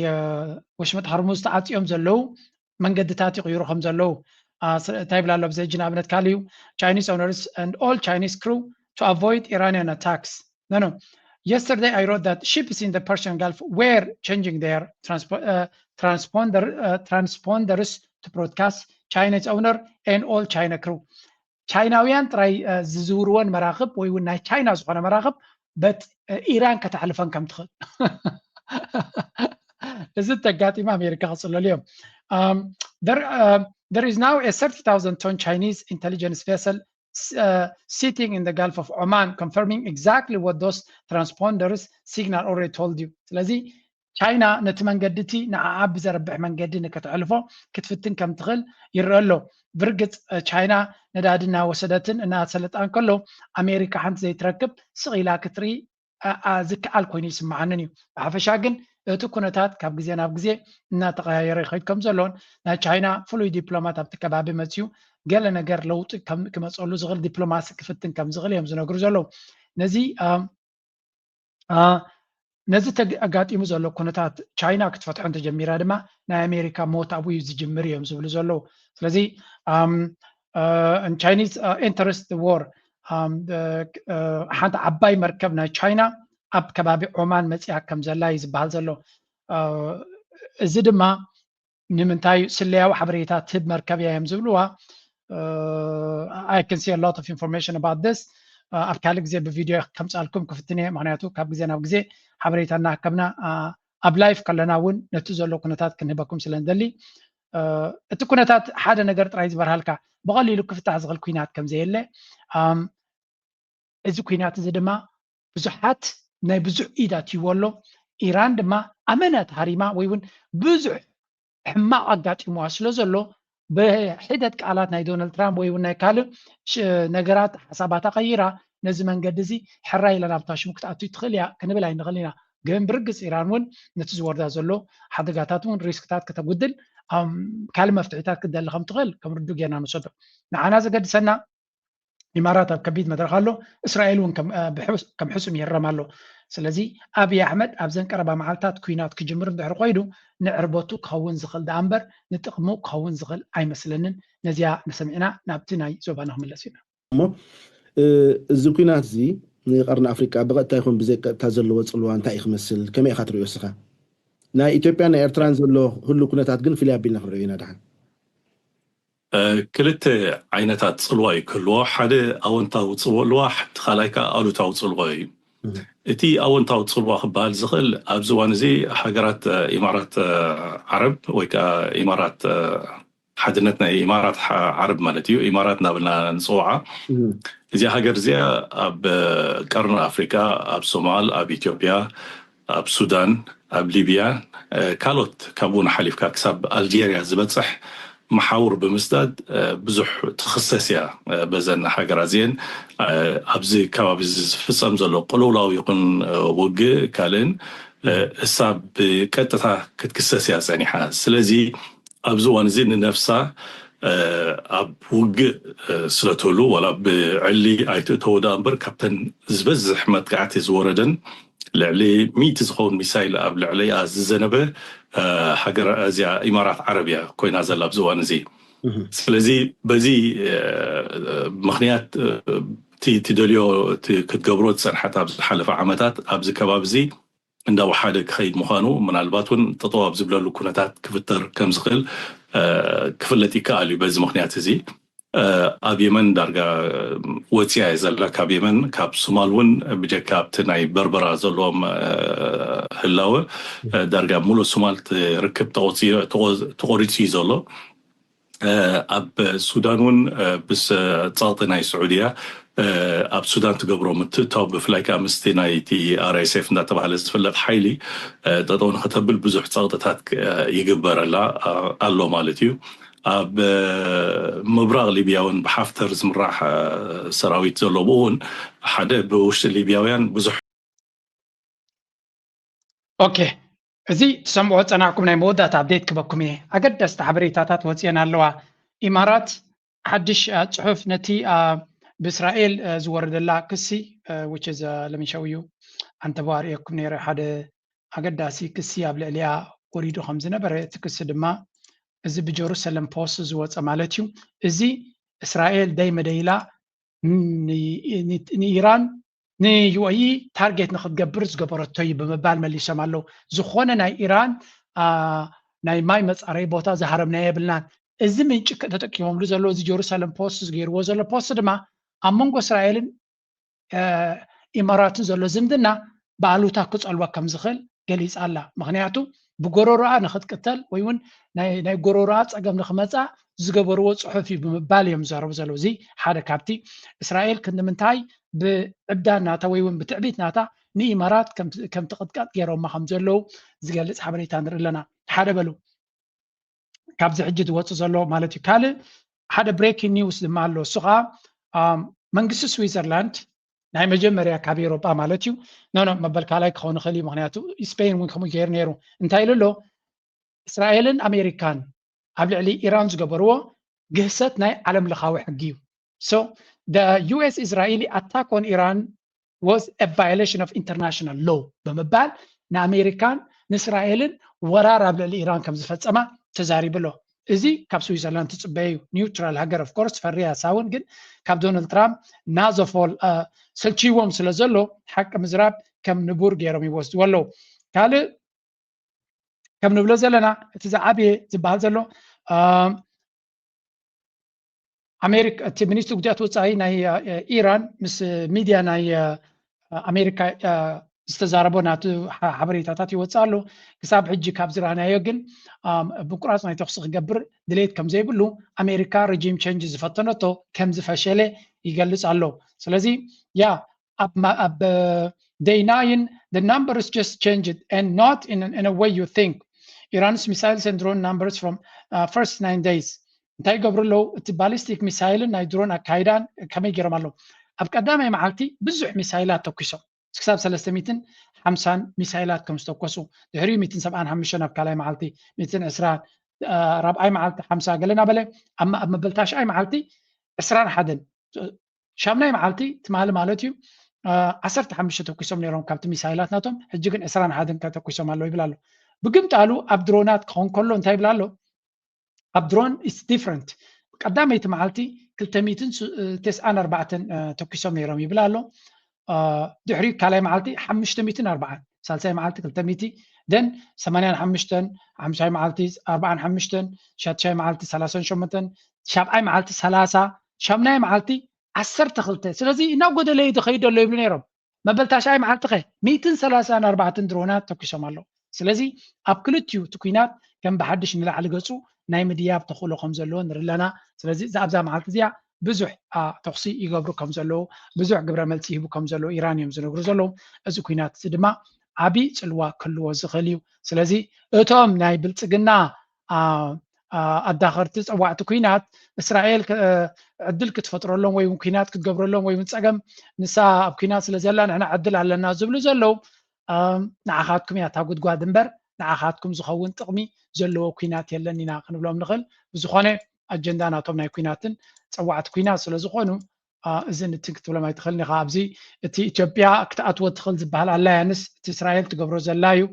ወሽመጥ ሃርሙዝ ተዓፅዮም ዘለው መንገድታት ይቕይሩ ከም ዘለው እንታይ ብላ ኣሎ ብዘይ ጅናብነት ካልዩ Chinese owners and all Chinese crew to avoid Iranian attacks. No. Yesterday I wrote that ships in the Persian Gulf were changing their transponders to broadcast Chinese owner and all China crew. ቻይናውያን ጥራይ ዝዝውርዎን መራኽብ ወይ እውን ናይ ቻይና ዝኾነ መራኽብ በት ኢራን ከተሕልፈን ከም ትኽእል እዚ ተጋጢማ ኣሜሪካ ክፅለሉ እዮም there is now a 30,000 ton Chinese intelligence vessel sitting in the Gulf of Oman confirming exactly what those transponders signal already told you. ስለዚ ቻይና ነቲ መንገድቲ ንዓብ ዘረብሕ መንገዲ ንከትዕልፎ ክትፍትን ከም ትኽእል ይረአ ኣሎ ብርግፅ ቻይና ነዳድና ወሰደትን እናሰለጣን ከሎ ኣሜሪካ ሓንቲ ዘይትረክብ ስቂላ ክትርኢ ዝከኣል ኮይኑ ይስምዓንን እዩ ብሓፈሻ ግን እቲ ኩነታት ካብ ግዜ ናብ ግዜ እናተቀያየረ ይኸይድ ከም ዘሎን ናይ ቻይና ፍሉይ ዲፕሎማት ኣብቲ ከባቢ መፅዩ ገለ ነገር ለውጢ ክመፀሉ ዝኽእል ዲፕሎማሲ ክፍትን ከም ዝኽእል እዮም ዝነግሩ ዘለው ነዚ ተጋጢሙ ዘሎ ኩነታት ቻይና ክትፈትሖ እንተጀሚራ ድማ ናይ ኣሜሪካ ሞት ኣብኡ ዝጅምር እዮም ዝብሉ ዘለው ስለዚ Chinese interest the war ሓንቲ ዓባይ መርከብ ናይ ቻይና ኣብ ከባቢ ኦማን መፅያ ከም ዘላ ይዝበሃል ዘሎ እዚ ድማ ንምንታይ ስለያዊ ሓበሬታት ትብ መርከብ እያ እዮም ዝብልዋ I can see a lot of information about this ኣብ ካልእ ግዜ ብቪድዮ ከምፃልኩም ክፍትነ ምክንያቱ ካብ ግዜ ናብ ግዜ ሓበሬታ እናከብና ኣብ ላይፍ ከለና እውን ነቲ ዘሎ ኩነታት ክንህበኩም ስለንደሊ እቲ ኩነታት ሓደ ነገር ጥራይ ዝበርሃልካ ብቐሊሉ ክፍታሕ ዝኽእል ኩናት ከም ዘየለ እዚ ኩናት እዚ ድማ ብዙሓት ናይ ብዙሕ ኢዳት ይወሎ ኢራን ድማ ኣመነት ሃሪማ ወይ እውን ብዙሕ ሕማቕ ኣጋጢሙዋ ስለ ዘሎ ብሒደት ቃላት ናይ ዶናልድ ትራምፕ ወይ እውን ናይ ካልእ ነገራት ሓሳባታ ቀይራ ነዚ መንገዲ እዚ ሕራይ ኢላ ናብታ ሽሙ ክትኣቱ ትኽእል እያ ክንብል ኣይንኽእል ኢና ግን ብርግፅ ኢራን እውን ነቲ ዝወርዳ ዘሎ ሓደጋታት እውን ሪስክታት ከተጉድል ካልእ መፍትሒታት ክደሊ ከም ትኽእል ከም ርዱ ጌርና ንወሰዶ ንዓና ዘገድሰና ኢማራት ኣብ ከቢድ መድረኽ ኣሎ እስራኤል እውን ከም ሕሱም ይረም ኣሎ ስለዚ ኣብይ ኣሕመድ ኣብ ዘን ቀረባ መዓልታት ኩናት ክጅምር እንድሕር ኮይዱ ንዕርበቱ ክኸውን ዝኽእል ዳ እምበር ንጥቕሙ ክኸውን ዝኽእል ኣይመስለንን ነዚያ ንሰሚዕና ናብቲ ናይ ዞባና ክምለስ ኢና እሞ እዚ ኩናት እዚ ንቀርኒ ኣፍሪቃ ብቐጥታ ይኹን ብዘይቀጥታ ዘለዎ ፅልዋ እንታይ እዩ ክመስል ከመይ ኢኻ ትሪኦ እስኻ ናይ ኢትዮጵያ ናይ ኤርትራን ዘሎ ህሉ ኩነታት ግን ፍልይ ኣቢልና ክንሪኦ ኢና ድሓን ክልተ ዓይነታት ፅልዋ እዩ ክህልዎ ሓደ ኣወንታዊ ፅልዋ ኣለዋ ሓንቲ ካልኣይ ከዓ ኣሉታዊ ፅልዋ እዩ እቲ ኣወንታዊ ፅልዋ ክበሃል ዝኽእል ኣብዚ እዋን እዚ ሃገራት ኢማራት ዓረብ ወይ ከዓ ኢማራት ሓድነት ናይ ኢማራት ዓረብ ማለት እዩ ኢማራት ናብልና ንፅውዓ እዚኣ ሃገር እዚኣ ኣብ ቀርኒ ኣፍሪካ ኣብ ሶማል ኣብ ኢትዮጵያ ኣብ ሱዳን ኣብ ሊብያ ካልኦት ካብኡ ንሓሊፍካ ክሳብ ኣልጀርያ ዝበፅሕ መሓውር ብምስዳድ ብዙሕ ትኽሰስ እያ በዘን ሃገራት እዚአን ኣብዚ ከባቢ ዝፍፀም ዘሎ ቅልውላዊ ይኹን ውግእ ካልእን እሳ ብቀጥታ ክትክሰስ እያ ፀኒሓ ስለዚ ኣብዚ እዋን እዚ ንነፍሳ ኣብ ውግእ ስለተሉ ወላ ብዕሊ ኣይትእተወዳ እምበር ካብተን ዝበዝሕ መጥቃዕቲ ዝወረደን ልዕሊ 100 ዝኸውን ሚሳይል ኣብ ልዕሊኣ ዝዘነበ ሃገር እዚኣ ኢማራት ዓረብያ ኮይና ዘላ ኣብዚ እዋን እዚ ስለዚ በዚ ምክንያት ትደልዮ ክትገብሮ ዝፀንሐት ኣብ ዝሓለፈ ዓመታት ኣብዚ ከባቢ እዚ እንዳወሓደ ክኸይድ ምዃኑ ምናልባት እውን ተጠዋብ ዝብለሉ ኩነታት ክፍጠር ከም ዝኽእል ክፍለጥ ይከኣል እዩ በዚ ምክንያት እዚ ኣብ የመን ዳርጋ ወፂያ እያ ዘላ ካብ የመን ካብ ሶማል እውን ብጀካ ኣብቲ ናይ በርበራ ዘለዎም ህላወ ዳርጋ ሙሉእ ሶማል ትርክብ ተቆሪፁ እዩ ዘሎ ኣብ ሱዳን እውን ብስ ፀቕጢ ናይ ስዑድያ ኣብ ሱዳን ትገብሮ ምትእታው ብፍላይ ከዓ ምስቲ ናይቲ RSF እንዳተባሃለ ዝፍለጥ ሓይሊ ጠጠው ንኽተብል ብዙሕ ፀቕጥታት ይግበረላ ኣሎ ማለት እዩ ኣብ ምብራቕ ሊብያ እውን ብሓፍተር ዝምራሕ ሰራዊት ዘለዎ እውን ሓደ ብውሽጢ ሊብያውያን ብዙሕ ኦኬ እዚ ትሰምዑ ፀናዕኩም ናይ መወዳእታ ኣብዴት ክበኩም እየ ኣገደስቲ ሓበሬታታት ወፅአን ኣለዋ ኢማራት ሓድሽ ፅሑፍ ነቲ بإسرائيل زورد الله كسي which is let me show you أنت بارئكم نير حدا ኣገዳሲ ክሲ ኣብ ልዕሊያ ወሪዱ ከም ዝነበረ እቲ ክሲ ድማ እዚ ብጀሩሳሌም ፖስት ዝወፀ ማለት እዩ እዚ እስራኤል ደይ መደይላ ንኢራን ንዩኤኢ ታርጌት ንክትገብር ዝገበረቶ እዩ ብምባል መሊሶም ኣለው ዝኾነ ናይ ኢራን ናይ ማይ መፃረይ ቦታ ዝሃረምና የብልናን እዚ ምንጭ ተጠቂሞምሉ ዘሎ እዚ ጀሩሳሌም ፖስት ዝገይርዎ ዘሎ ፖስት ድማ ኣብ መንጎ እስራኤልን ኢማራትን ዘሎ ዝምድና ብኣሉታ ክፀልዋ ከም ዝኽእል ገሊፃ ኣላ ምክንያቱ ብጎረሮኣ ንክትቅተል ወይ እውን ናይ ጎረሮኣ ፀገም ንክመፃ ዝገበርዎ ፅሑፍ እዩ ብምባል እዮም ዝዛረቡ ዘለዉ እዚ ሓደ ካብቲ እስራኤል ክንምንታይ ብዕብዳን ናታ ወይ እውን ብትዕቢት ናታ ንኢማራት ከም ትቅጥቃጥ ገይሮማ ከም ዘለዉ ዝገልፅ ሓበሬታ ንርኢ ኣለና ሓደ በሉ ካብዚ ሕጂ ዝወፅእ ዘሎ ማለት እዩ ካልእ ሓደ ብሬኪንግ ኒውስ ድማ ኣሎ እሱ ከዓ መንግስቲ ስዊዘርላንድ ናይ መጀመርያ ካብ ኤሮጳ ማለት እዩ ኖ መበል ካልኣይ ክኸውን ይኽእል እዩ ምክንያቱ ስፔን እውን ከምኡ ገይሩ ነይሩ እንታይ ኢሉ ኣሎ እስራኤልን ኣሜሪካን ኣብ ልዕሊ ኢራን ዝገበርዎ ግህሰት ናይ ዓለም ለኻዊ ሕጊ እዩ so the US Israeli attack on Iran was a violation of international law ብምባል ንኣሜሪካን ንእስራኤልን ወራር ኣብ ልዕሊ ኢራን ከም ዝፈፀማ ተዛሪቡ ኣሎ እዚ ካብ ስዊዘርላንድ ትፅበዩ ኒውትራል ሃገር ኦፍ ኮርስ ፈርያ ሳውን ግን ካብ ዶናልድ ትራምፕ ናዞፎል ሰልቺዎም ስለ ዘሎ ሓቂ ምዝራብ ከም ንቡር ገይሮም ይወስድዎ ኣለዉ ካልእ ከም ንብሎ ዘለና እቲ ዝዓበየ ዝበሃል ዘሎ ኣሜሪካ እቲ ሚኒስትር ጉዳያት ወፃኢ ናይ ኢራን ምስ ሚድያ ናይ ኣሜሪካ ዝተዛረቦ ናቱ ሓበሬታታት ይወፅእ ኣሎ ክሳብ ሕጂ ካብ ዝረኣናዮ ግን ብቁራፅ ናይ ተኽሲ ክገብር ድሌት ከም ዘይብሉ ኣሜሪካ ሬጂም ቼንጅ ዝፈተነቶ ከም ዝፈሸለ ይገልፅ ኣሎ ስለዚ ያ ኣብ day 9 the numbers just changed and not in a way you think Iran's missiles and drone numbers from first 9 days እንታይ ገብሩ ኣለዉ እቲ ባሊስቲክ ሚሳይልን ናይ ድሮን ኣካይዳን ከመይ ገይሮም ኣለዉ ኣብ ቀዳማይ መዓልቲ ብዙሕ ሚሳይላት ተኪሶም ክሳብ 350 ሚሳይላት ከም ዝተኮሱ ድሕሪኡ 175 ኣብ ካልኣይ መዓልቲ 120 ራብዓይ መዓልቲ 50 ገለና በለ ኣብ መበልታሽኣይ መዓልቲ 21 ሻምናይ መዓልቲ ትማሊ ማለት እዩ 15 ተኪሶም ነይሮም ካብቲ ሚሳይላት ናቶም ሕጂ ግን 21 ከተኪሶም ኣለዉ ይብል ኣሎ ብግምጣሉ ኣብ ድሮናት ክኸውን ከሎ እንታይ ይብል ኣሎ ኣብ ድሮን is different ቀዳመይቲ መዓልቲ 294 ተኪሶም ነይሮም ይብል ኣሎ ድሕሪ ካልኣይ መዓልቲ 540 ሳልሳይ መዓልቲ 200 ደን 85 5ይ መዓልቲ 45 ሻድሻይ መዓልቲ 38 ሻብዓይ መዓልቲ 30 ሻምናይ መዓልቲ 12 ስለዚ ናብ ጎደለ ይኸይድ ኣሎ ይብሉ ነይሮም መበልታሽኣይ መዓልቲ ኸ 134 ድሮናት ተኪሶም ኣሎ ስለዚ ኣብ ክልቲኡ እቲ ኩናት ከም ብሓድሽ ንላዕሊ ገፁ ናይ ምድያብ ተኽእሎ ከም ዘለዎ ንርኢ ኣለና ስለዚ ኣብዛ መዓልቲ እዚኣ ብዙሕ ተኽሲ ይገብሩ ከም ዘለዉ ብዙሕ ግብረ መልሲ ይህቡ ከም ዘለዉ ኢራን እዮም ዝነግሩ ዘለዉ እዚ ኩናት እዚ ድማ ዓብይ ፅልዋ ክህልዎ ዝኽእል እዩ ስለዚ እቶም ናይ ብልፅግና ኣዳኸርቲ ፀዋዕቲ ኩናት እስራኤል ዕድል ክትፈጥረሎም ወይ እውን ኩናት ክትገብረሎም ወይ እውን ፀገም ንሳ ኣብ ኩናት ስለ ዘላ ንሕና ዕድል ኣለና ዝብሉ ዘለዉ ንዓኻትኩም እያ እታ ጉድጓድ እምበር ንዓኻትኩም ዝኸውን ጥቕሚ ዘለዎ ኩናት የለን ኢና ክንብሎም ንኽእል ብዝኾነ ኣጀንዳ ናቶም ናይ ኩናትን ፀዋዕቲ ኩናት ስለ ዝኾኑ እዚ ክትብሎም ኣይትኽእልኒ ኢኻ ኣብዚ እቲ ኢትዮጵያ ክትኣትዎ ትኽእል ዝበሃል ኣላያንስ እቲ እስራኤል ትገብሮ ዘላ እዩ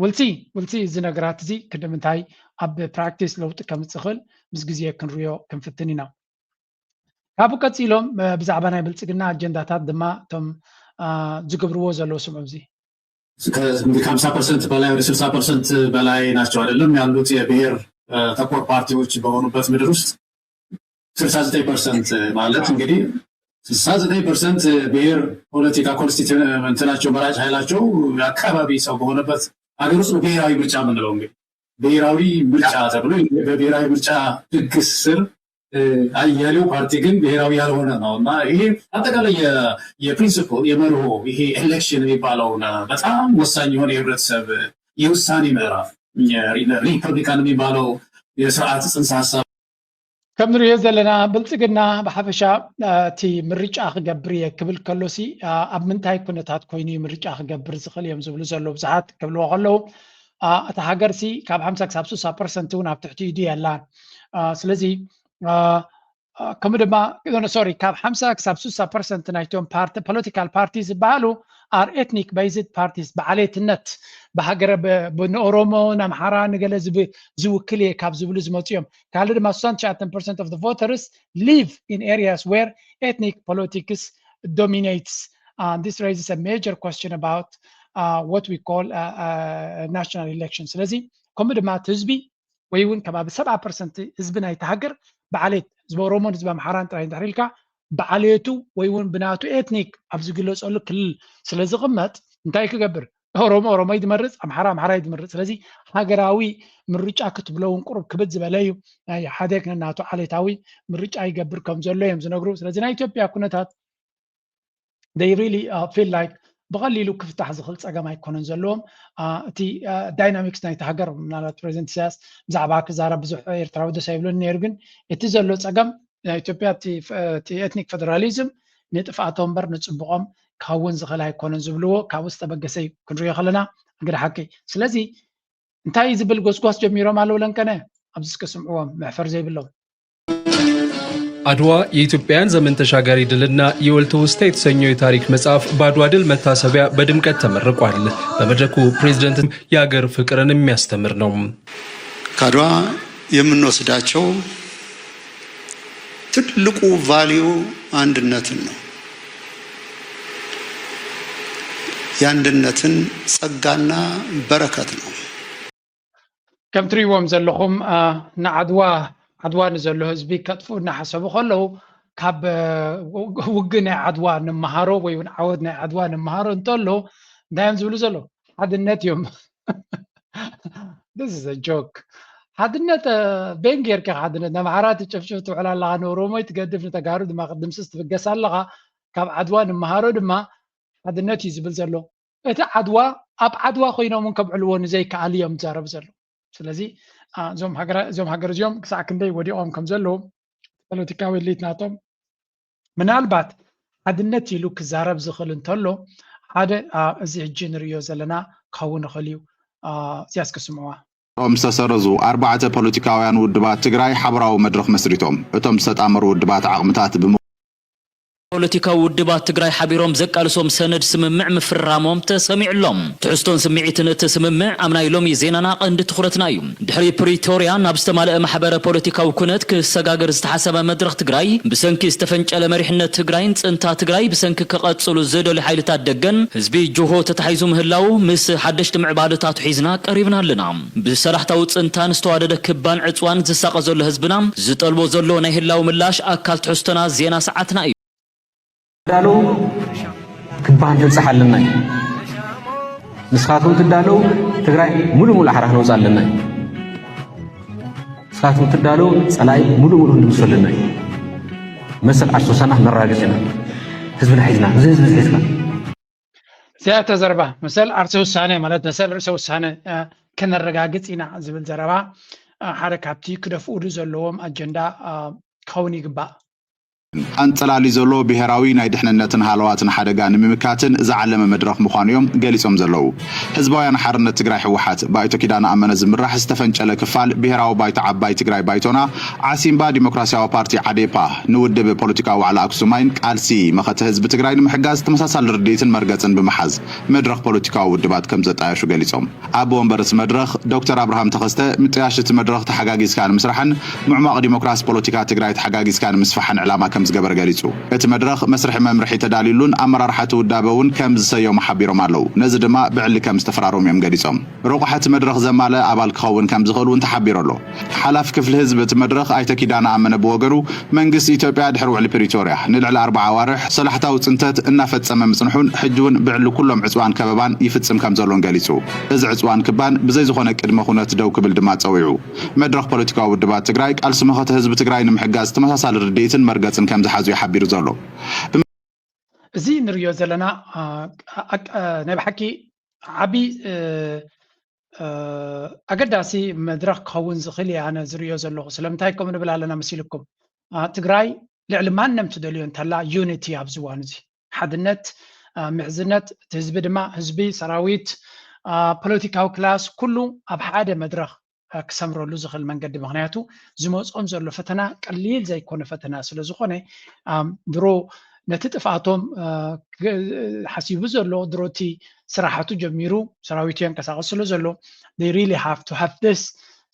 ውልሲ እዚ ነገራት እዚ ክንምንታይ ኣብ ፕራክቲስ ለውጢ ከምፅእ ክእል ምስ ግዜ ክንሪኦ ክንፍትን ኢና ካብኡ ቀፂሎም ብዛዕባ ናይ ብልፅግና ኣጀንዳታት ድማ እቶም ዝገብርዎ ዘለዉ ስምዑ እዚ ከ50% በላይ ወደ 60% በላይ ናቸው አይደለም ያሉት የብሔር ተኮር ፓርቲዎች በሆኑበት ምድር ውስጥ 69% ማለት እንግዲህ 69% ብሔር ፖለቲካ ኮንስቲትዩሽን ናቸው መራጭ ኃይላቸው የአካባቢ ሰው በሆነበት ሀገር ውስጥ ብሔራዊ ምርጫ የምንለው እንግዲህ ብሔራዊ ምርጫ ተብሎ በብሔራዊ ምርጫ ድግስ ስር አያሌው ፓርቲ ግን ብሔራዊ ያልሆነ ነው እና ይሄ አጠቃላይ የፕሪንሲፕል የመርሆ ይሄ ኤሌክሽን የሚባለውን በጣም ወሳኝ የሆነ የህብረተሰብ የውሳኔ ምዕራፍ ሪፐብሊካን የሚባለው የስርዓት ጽንሰ ሀሳብ ከም ንሪኦ ዘለና ብልፅግና ብሓፈሻ እቲ ምርጫ ክገብር እየ ክብል ከሎሲ ኣብ ምንታይ ኩነታት ኮይኑ ምርጫ ክገብር ዝኽእል እዮም ዝብሉ ዘሎ ብዙሓት ክብልዎ ከለዉ እታ ሃገርሲ ካብ 50 ክሳብ 60% እውን ኣብ ትሕቲ ኢዱ የላን ስለዚ كم دما سوري كاب 5 كسب 6% نايتهم political parties بهالو are ethnic based parties بعليت النت بهاجر بن أورومو نمحرا نجلس بزوكلي كاب زبلو زموتيوم قال دما 69% of the voters live in areas where ethnic politics dominates. This raises a major question about what we call national elections. لذي كم دما تزبي ويون كباب 7% حزبنا يتهجر بعليت زب أورومو زب محران تراين تحريلك بعليتو ويون بناتو إثنيك أبز جلوس أقول كل سلزق قمت انتاي كجبر أورومو يدمرز أمحرا يدمرز سلزي هاجراوي من رجع كتب لون قرب كبد زبلايو يا حداك ناتو عليتاوي من رجع يجبر كم زلوا يمزنقرو سلزي نايتوبيا كنتات they really feel like بغليلو كيف تحزخل صقام يكونن زلوم تي داينامكس نايت هاجر منالات بريزنت سياس بزعبا كزارب بزح إيرتراو دو سايبلون نيرجن يتزلو صقام إثيوبيا تي إثنيك فدراليزم نتفقاتهم بر نتصبقهم كون زخلا يكونن زبلو كاوس تبقسي كنري خلنا غير حكي سلازي انتاي زبل غوسغوس جميرو مالو لنكنه ابزس كسمعوهم محفر زي بلو አድዋ የኢትዮጵያን ዘመን ተሻጋሪ ድልና የወልተ ውስታ የተሰኘው የታሪክ መጽሐፍ በአድዋ ድል መታሰቢያ በድምቀት ተመርቋል። በመድረኩ ፕሬዝዳንት የሀገር ፍቅርን የሚያስተምር ነው። ከአድዋ የምንወስዳቸው ትልቁ ቫልዩ አንድነትን ነው። የአንድነትን ጸጋና በረከት ነው። ከም ትሪዎም ዘለኹም ንዓድዋ عدوان زلوا هزبي كتفونا حسبوا خلوا كاب وجنا عدوان نمهارو وين عودنا عدوان نمهارو انتلو دايم زلوا هذا النت يوم this is a joke هذا النت بينجر كهذا النت نمهارات شفتوا على الله نورو ما يتقدم نتجارد ما قدم سست بقص الله كاب عدوان نمهارو دما هذا النت يزبل زلوا إذا عدوا عدوا خوينا من كب علوان زي كعليهم زارب زلوا سلزي زوم هاجر زوم كساكندي وديهم كم زلوا بوليتيكاوي اللي تناتهم من البعض هذا النتي لوك زارب زخل انتلو هذا زي الجنريو زلنا كون خليو سياسك سموها مستسرزو 4 بوليتيكاويان ودبات تግራይ حبراو مدرخ مسريتهم اتم ستامر ودبات عقمتات ፖለቲካዊ ውድባት ትግራይ ሓቢሮም ዘቃልሶም ሰነድ ስምምዕ ምፍራሞም ተሰሚዕሎም ትሕዝቶን ስምዒትን እቲ ስምምዕ ኣምናይ ሎሚ ዜናና ቀንዲ ትኹረትና እዩ ድሕሪ ፕሪቶርያ ናብ ዝተማልአ ማሕበረ ፖለቲካዊ ኩነት ክሰጋገር ዝተሓሰበ መድረኽ ትግራይ ብሰንኪ ዝተፈንጨለ መሪሕነት ትግራይን ፅንታ ትግራይ ብሰንኪ ክቐፅሉ ዝደልዩ ሓይልታት ደገን ህዝቢ ጆሆ ተታሒዙ ምህላው ምስ ሓደሽቲ ምዕባለታት ሒዝና ቀሪብና ኣለና ብሰላሕታዊ ፅንታን ዝተዋደደ ክባን ዕፅዋን ዝሳቀ ዘሎ ህዝብና ዝጠልቦ ዘሎ ናይ ህላው ምላሽ ኣካል ትሕዝቶና ዜና ሰዓትና እዩ ዳሎ ክባን ተጻሐልና ንስኻቱም ትዳሎ ትግራይ ሙሉ ኣሕራህ ነው ጻለና ንስኻቱም ትዳሎ ጸላይ ሙሉ እንድምሰልና መሰል አርሶሳና መራገጽና ህዝብና ሒዝና ህዝብ ሒዝና ሲያተ ዘረባ መሰል አርሶሳና ማለት መሰል አርሶሳና ከነረጋግጽና ዝብል ዘረባ ሓረካብቲ ክደፍኡ ዘለዎም አጀንዳ ከውን ይግባ አንጸላሊ ዘሎ ብሔራዊ ናይ ድሕነነትን ሃለዋትን ሓደጋ ንምምካትን ዝዓለመ መድረኽ ምዃንዮም ገሊጾም ዘለው ህዝባውያን ሓርነት ትግራይ ሕወሓት ባይቶ ኪዳነ ኣመነ ዝምራሕ ዝተፈንጨለ ክፋል ብሔራዊ ባይቶ ዓባይ ትግራይ ባይቶና ዓሲምባ ዲሞክራሲያዊ ፓርቲ ዓዴፓ ንውድብ ፖለቲካዊ ዋዕላ ኣክሱማይን ቃልሲ መኸተ ህዝቢ ትግራይ ንምሕጋዝ ተመሳሳሊ ርድኢትን መርገፅን ብምሓዝ መድረኽ ፖለቲካዊ ውድባት ከም ዘጣየሹ ገሊጾም ኣብ ወንበርስ መድረኽ ዶክተር ኣብርሃም ተኸስተ ምጥያሽቲ መድረኽ ተሓጋጊዝካ ንምስራሕን ምዕማቕ ዲሞክራሲ ፖለቲካ ትግራይ ተሓጋጊዝካ ንምስፋሕን ዕላማ ዝገበር ገሊጹ እቲ መድረኽ መስርሕ መምርሒ ተዳሊሉን ኣመራርሓቲ ውዳበውን ከም ዝሰዮም ሓቢሮም ኣለው ነዚ ድማ ብዕሊ ከም ዝተፈራሮም እዮም ገሊጾም ሩቑሓት መድረኽ ዘማለ ኣባል ክኸውን ከም ዝኽእሉ ተሓቢሮሎ ሓላፍ ክፍሊ ህዝቢ እቲ መድረኽ ኣይተ ኪዳነ ኣመነ ብወገኑ መንግስቲ ኢትዮጵያ ድሕሪ ውዕሊ ፕሪቶርያ ንልዕሊ 4 ኣዋርሕ ሰላሕታዊ ፅንተት እናፈጸመ ምጽንሑን ሕጂውን ብዕሊ ኩሎም ዕፅዋን ከበባን ይፍጽም ከም ዘሎን ገሊጹ እዚ ዕፅዋን ክባን ብዘይ ዝኾነ ቅድመ ኩነት ደው ክብል ድማ ፀዊዑ መድረኽ ፖለቲካዊ ውድባት ትግራይ ቃልሲ መኸተ ህዝቢ ትግራይ ንምሕጋዝ ተመሳሳሊ ርድኢትን መርገፅን ከም ዝሓዙ ይሓቢሩ ዘሎ እዚ ንሪኦ ዘለና ናይ ብሓቂ ዓቢ ኣገዳሲ መድረኽ ክኸውን ዝኽእል እየ ኣነ ዝሪኦ ዘለኹ ስለምንታይ ከም ንብል ኣለና መሲልኩም ትግራይ ልዕሊ ማንም ትደልዮ እንተላ ዩኒቲ ኣብ ዝዋን እዚ ሓድነት ምሕዝነት እቲ ህዝቢ ድማ ህዝቢ ሰራዊት ፖለቲካዊ ክላስ ኩሉ ኣብ ሓደ መድረኽ ክሰምረሉ ዝኽእል መንገዲ ምክንያቱ ዝመፅኦም ዘሎ ፈተና ቀሊል ዘይኮነ ፈተና ስለ ዝኾነ ድሮ ነቲ ጥፍኣቶም ሓሲቡ ዘሎ ድሮቲ ስራሓቱ ጀሚሩ ሰራዊቱ የንቀሳቀስ ስለ ዘሎ they really have to have this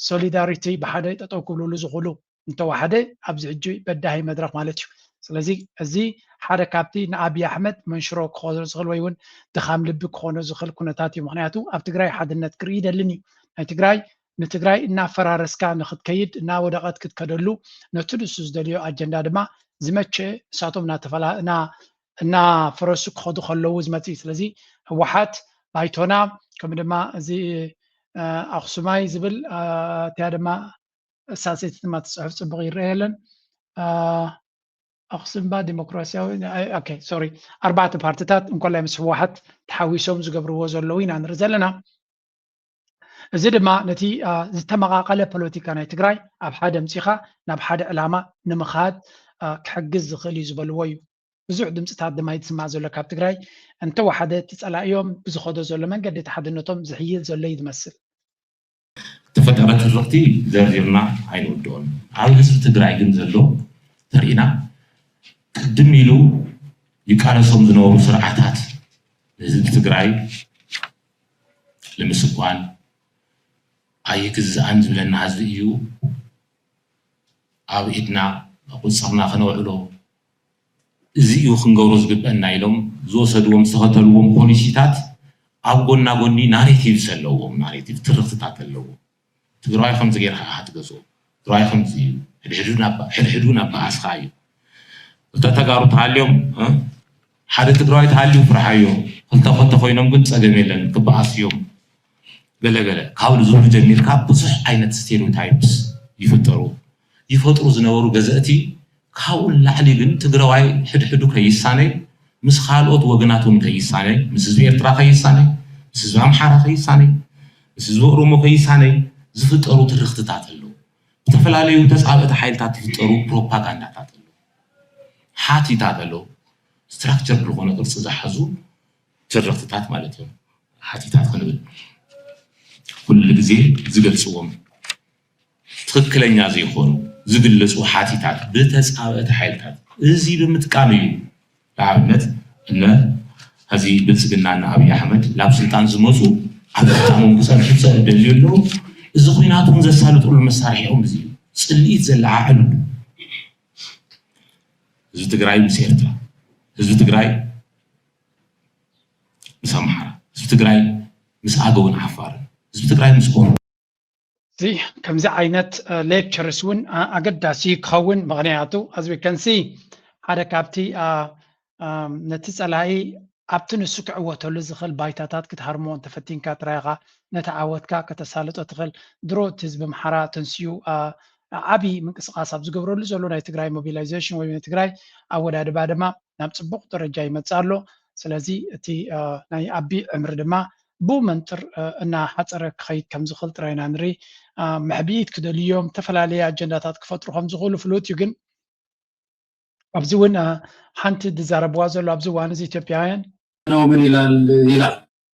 solidarity ብሓደ ጠጠው ክብልሉ ዝኽእሉ እንተወሓደ ኣብዚ ሕጂ በዳሂ መድረክ ማለት እዩ ስለዚ እዚ ሓደ ካብቲ ንኣብይ ኣሕመድ መንሽሮ ክኾን ዝኽእል ወይ እውን ድኻም ልቢ ክኾን ዝኽእል ኩነታት እዩ ምክንያቱ ኣብ ትግራይ ሓድነት ክርኢ ይደልን እዩ ናይ ትግራይ ንትግራይ እናፈራረስካ ንክትከይድ እና ወደቐት ክትከደሉ ነቲ ንሱ ዝደልዮ ኣጀንዳ ድማ ዝመቸ እሳቶም እና ፈረሱ ክኸዱ ከለዉ ዝመፅእ ስለዚ ህወሓት ባይቶና ከም ድማ እዚ ኣክሱማይ ዝብል እትያ ድማ እሳሴት ድማ ትፅሑፍ ፅቡቅ ይረአ የለን ኣክሱምባ ዲሞክራሲያዊ ኦኬ ሶሪ ኣርባዕተ ፓርቲታት እንኳላይ ምስ ህወሓት ተሓዊሶም ዝገብርዎ ዘለዉ ኢና ንርኢ ዘለና እዚ ድማ ነቲ ዝተመቃቀለ ፖለቲካ ናይ ትግራይ ኣብ ሓደ ምፂኻ ናብ ሓደ ዕላማ ንምኻድ ክሕግዝ ዝኽእል እዩ ዝበልዎ እዩ ብዙሕ ድምፅታት ድማ ይትስማዕ ዘሎ ካብ ትግራይ እንተወሓደ ትፀላእዮም ብዝኸዶ ዘሎ መንገዲ ተሓድነቶም ዝሕይል ዘሎ እዩ ዝመስል ተፈጠረ ትርክቲ ዘርዚርና ኣይንወድኦን ኣብ ህዝቢ ትግራይ ግን ዘሎ ተርኢና ቅድም ኢሉ ይቃለሶም ዝነበሩ ስርዓታት ህዝቢ ትግራይ ንምስጓን ኣይግዝኣን ዝብለና ህዝቢ እዩ ኣብ ኢድና ቁፅርና ክነውዕሎ እዚ እዩ ክንገብሮ ዝግበአና ኢሎም ዝወሰድዎም ዝተኸተልዎም ፖሊሲታት ኣብ ጎና ጎኒ ናሬቲቭ ዘለዎም ናሬቲቭ ትርክትታት ኣለዎም ትግራይ ከምዚ ጌርካ ክትገዝኦ ትግራይ ከምዚ እዩ ሕድሕዱ ናባኣስካ እዩ እታ ተጋሩ ተሃልዮም ሓደ ትግራይ ተሃልዩ ፍርሓዮ ክልተ ክልተ ኮይኖም ግን ፀገም የለን ክበኣስ እዮም ገለገለ ካብሉ ዝብሉ ጀሚርካ ብዙሕ ዓይነት ስቴሪዮታይፕስ ይፈጥሩ ዝነበሩ ገዘእቲ ካብኡ ላዕሊ ግን ትግራዋይ ሕድሕዱ ከይሳነይ ምስ ካልኦት ወገናት እውን ከይሳነይ ምስ ህዝቢ ኤርትራ ከይሳነይ ምስ ህዝቢ ኣምሓራ ከይሳነይ ምስ ህዝቢ ኦሮሞ ከይሳነይ ዝፍጠሩ ትርክትታት ኣለዉ ዝተፈላለዩ ተፃበእቲ ሓይልታት ዝፍጠሩ ፕሮፓጋንዳታት ኣለዉ ሓቲታት ኣለዉ ስትራክቸር ዝኾነ ቅርፂ ዝሓዙ ትርክትታት ማለት እዮም ሓቲታት ክንብል ኩሉ ግዜ ዝገልፅዎም ትክክለኛ ዘይኮኑ ዝግለፁ ሓቲታት ብተፃበእቲ ሓይልታት እዚ ብምጥቃም እዩ ንኣብነት እነ ሕዚ ብልፅግናና ኣብይ ኣሕመድ ናብ ስልጣን ዝመፁ ኣብ ፍፃሞም ክፀንሑ ዝደልዩ ኣለዉ እዚ ኩናት እውን ዘሳልጥሉ መሳርሒኦም እዚ ፅልኢት ዘለዓዕሉ ህዝቢ ትግራይ ምስ ኤርትራ ህዝቢ ትግራይ ምስ ኣምሓራ ህዝቢ ትግራይ ምስ ኣገውን ዓፋርን ህዝቢ ትግራይ ምስ ኦሮሞ እዚ ከምዚ ዓይነት ሌክቸርስ እውን ኣገዳሲ ክኸውን ምክንያቱ as we can see ሓደ ካብቲ ነቲ ፀላኢ ኣብቲ ንሱ ክዕወተሉ ዝኽእል ባይታታት ክትሃርሞ እንተፈቲንካ ትራይኻ ነቲ ዓወትካ ከተሳልጦ ትኽእል ድሮ እቲ ህዝቢ ኣምሓራ ተንስዩ ዓብይ ምንቅስቃስ ኣብ ዝገብረሉ ዘሎ ናይ ትግራይ ሞቢላይዜሽን ወይ ናይ ትግራይ ኣወዳድባ ድማ ናብ ፅቡቅ ደረጃ ይመፅእ ኣሎ ስለዚ እቲ ናይ ዓቢ ዕምሪ ድማ ብመንጥር እናሓፀረ ክኸይድ ከም ዝኽእል ጥራይና ንርኢ ምሕቢኢት ክደልዮም ዝተፈላለየ ኣጀንዳታት ክፈጥሩ ከም ዝኽእሉ ፍሉጥ እዩ ግን ኣብዚ እውን ሓንቲ ዝዛረብዋ ዘሎ ኣብዚ እዋን እዚ ኢትዮጵያውያን ምን ይላል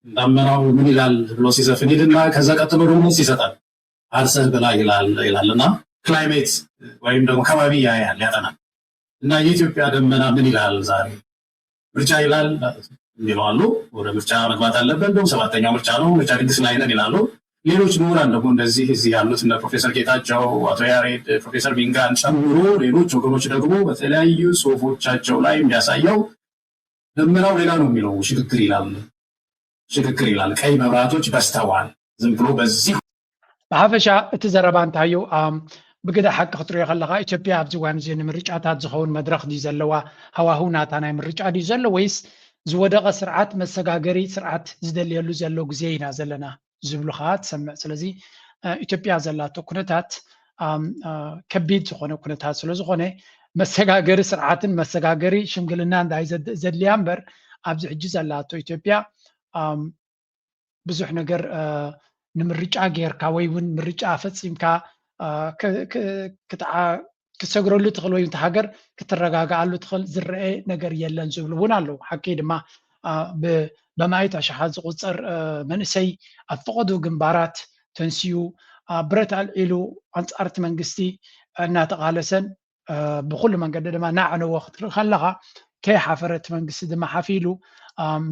ዳመናው ምን ይላል ብሎ ሲዘፍን ሄድና ከዛ ቀጥሎ ደግሞ ይሰጣል አርሰህ ብላ ይላል እና ክላይሜት ወይም ደግሞ ከባቢ ያያል ያጠናል እና የኢትዮጵያ ደመና ምን ይላል ዛሬ ምርጫ ይላል ይላሉ ወደ ምርጫ መግባት አለበት ደግሞ ሰባተኛው ምርጫ ነው ምርጫ ድግስ ላይ ነን ይላሉ ሌሎች ምሁራን ደግሞ እንደዚህ እዚህ ያሉት እነ ፕሮፌሰር ጌታቸው አቶ ያሬድ ፕሮፌሰር ቢንጋን ጨምሮ ሌሎች ወገኖች ደግሞ በተለያዩ ጽሁፎቻቸው ላይ የሚያሳየው ደመናው ሌላ ነው የሚለው ሽግግር ይላል ቀይ መብራቶች በስተዋል ዝም ብሎ በዚህ ብሓፈሻ እቲ ዘረባ እንታይ እዩ ብግዳ ሓቂ ክትሪኦ ከለካ ኢትዮጵያ ኣብዚ እዋን እዚ ንምርጫታት ዝኸውን መድረክ ድዩ ዘለዋ ሃዋህው ናታ ናይ ምርጫ ድዩ ዘሎ ወይስ ዝወደቐ ስርዓት መሰጋገሪ ስርዓት ዝደልየሉ ዘሎ ግዜ ኢና ዘለና ዝብሉ ከዓ ትሰምዕ ስለዚ ኢትዮጵያ ዘላቶ ኩነታት ከቢድ ዝኾነ ኩነታት ስለ ዝኾነ መሰጋገሪ ስርዓትን መሰጋገሪ ሽምግልና እንዳይ ዘድልያ እምበር ኣብዚ ሕጂ ዘላቶ ኢትዮጵያ ብዙሕ ነገር ንምርጫ ጌርካ ወይ እውን ምርጫ ፈፂምካ ክሰግረሉ ትኽእል ወይ እቲ ሃገር ክትረጋግዓሉ ትኽእል ዝረአ ነገር የለን ዝብሉ እውን ኣለዉ ሓቂ ድማ በማየት ኣሽሓት ዝቁፀር መንእሰይ ኣብ ፈቐዱ ግንባራት ተንስዩ ብረት አልዒሉ አንጻርቲ መንግስቲ እናተቃለሰን ብኩሉ መንገዲ ድማ ናዕነዎ ክትርኢ ከለካ ከይሓፈረት መንግስቲ ድማ ሓፊሉ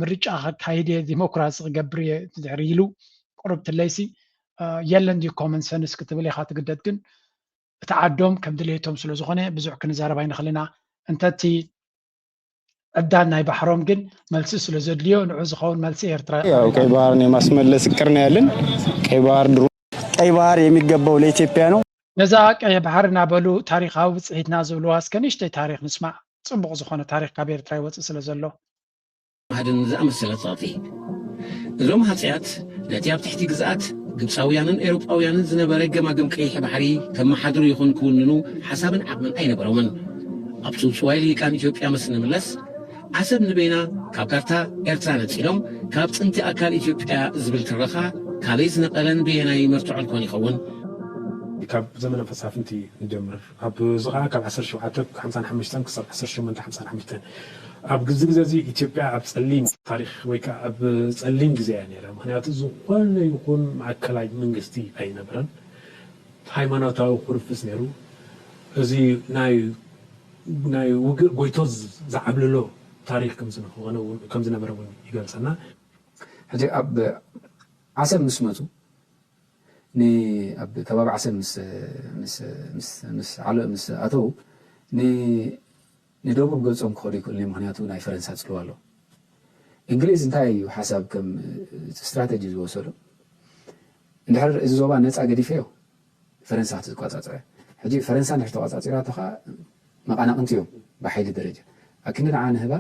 ምርጫ ከካይድ ዲሞክራሲ ክገብር እየ ድሕሪ ኢሉ ቁርብ ትለይሲ የለን ዲ ኮመን ሰንስ ክትብል ኢኻ ትግደድ ግን እቲ ዓዶም ከም ድሌቶም ስለ ዝኾነ ብዙሕ ክንዛረብ ኣይንኽእልና እንተቲ ዕዳን ናይ ባሕሮም ግን መልሲ ስለ ዘድልዮ ንዑ ዝኸውን መልሲ ኤርትራ ያው ቀይ ባህርን የማስመለስ እቅድ ነው ያለን። ቀይ ባህር የሚገባው ለኢትዮጵያ ነው። ነዛ ቀይ ባህር እናበሉ ታሪካዊ ብፅሒትና ዝብልዋ እስከ ንእሽተይ ታሪክ ንስማዕ ፅቡቅ ዝኾነ ታሪክ ካብ ኤርትራ ይወፅእ ስለ ዘሎ ማህድን ዝኣመሰለ ፃውቲ እዞም ሃፅያት ነቲ ኣብ ትሕቲ ግዝኣት ግብፃውያንን ኤውሮጳውያንን ዝነበረ ገማግም ቀይሕ ባሕሪ ከመሓድሩ ይኹን ክውንኑ ሓሳብን ዓቕምን ኣይነበሮምን። ኣብ ፅውፅዋይ ልሂቃን ኢትዮጵያ ምስ ንምለስ ዓሰብ ንበይና ካብ ካርታ ኤርትራ ነፂሎም ካብ ፅንቲ ኣካል ኢትዮጵያ ዝብል ትረኻ ካበይ ዝነቐለን ብየናይ መርትዖን ኮን ይኸውን ካብ ዘመነ ፈሳፍንቲ ንጀምር ኣብ ዝኻ ካብ 1755 ክሳብ 1855 ኣብ ግዜ እዚ ኢትዮጵያ ኣብ ጸሊም ታሪክ ወይ ከዓ ኣብ ጸሊም ግዜ እያ ነይራ። ምክንያቱ ዝኾነ ይኹን ማዕከላዊ መንግስቲ ኣይነበረን። ሃይማኖታዊ ኩርፍስ ነይሩ። እዚ ናይ ውግእ ጎይቶ ዝዓብልሎ ታሪክ ከም ዝነበረ እውን ይገልጸና። ሕጂ ኣብ ዓሰብ ምስ መፁ ኣብ ከባቢ ዓሰብ ምስ ኣተው ንደቡብ ገጾም ክኸዱ ይክእሉ ምክንያቱ ናይ ፈረንሳ ፅልዋ ኣሎ። እንግሊዝ እንታይ እዩ ሓሳብ ከም ስትራቴጂ ዝወሰዶ እንድሕር እዚ ዞባ ነፃ ገዲፈዮ ፈረንሳ ክትቆፃፀረ ሕጂ ፈረንሳ እንድሕር ተቆፃፂራቶ ከዓ መቐናቕንቲ እዮም ብሓይሊ ደረጃ ኣክኒ ንዓ ንህባ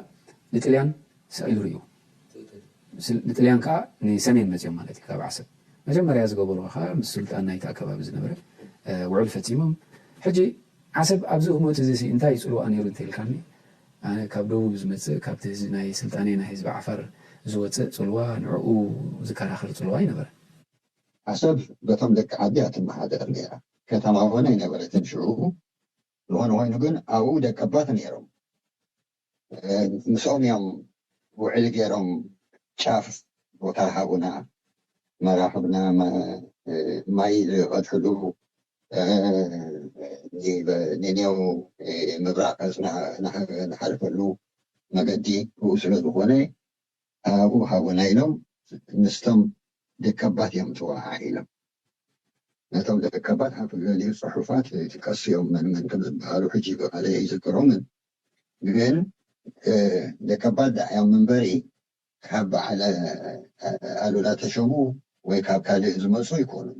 ንጥልያን ሰኢሉ ርዩ ንጥልያን ከዓ ንሰሜን መፅኦም ማለት እዩ ካብ ዓሰብ መጀመርያ ዝገበርዎ ከዓ ምስ ሱልጣን ናይቲ ኣከባቢ ዝነበረ ውዕል ፈፂሞም ሕጂ ዓሰብ ኣብዚ እሞት እዚ እንታይ ይፅልዋ ነይሩ እንተኢልካኒ ኣነ ካብ ደቡብ ዝመፅእ ካብቲ ናይ ስልጣኔ ናይ ህዝቢ ዓፋር ዝወፅእ ፅልዋ ንዕኡ ዝከራኽር ፅልዋ ይነበረ። ዓሰብ በቶም ደቂ ዓዲ ኣትመሓደር ነይራ ከተማ ሆነ ኣይነበረትን ሽዑ ዝኾነ ኮይኑ ግን ኣብኡ ደቀባት ነይሮም ምስኦም እዮም ውዕል ገይሮም ጫፍ ቦታ ሃቡና መራሕብና ማይ ዝቐድሕሉ ንኔው ምብራቅ ዝሓልፈሉ መገዲ ብኡ ስለ ዝኾነ ኣብኡ ሃቡና ኢሎም ምስቶም ደቀባት እዮም ተዋሃ ኢሎም ነቶም ደቀባት ሓፍ ገሊኡ ፅሑፋት ትቀስዮም መን ከም ዝበሃሉ ሕጂ ብቃለ ይዝክሮምን ግን ደቀባት ዳዕዮም መንበሪ ካብ በዓለ ኣሉላ ተሸሙ ወይ ካብ ካልእ ዝመፁ ይኮኑን።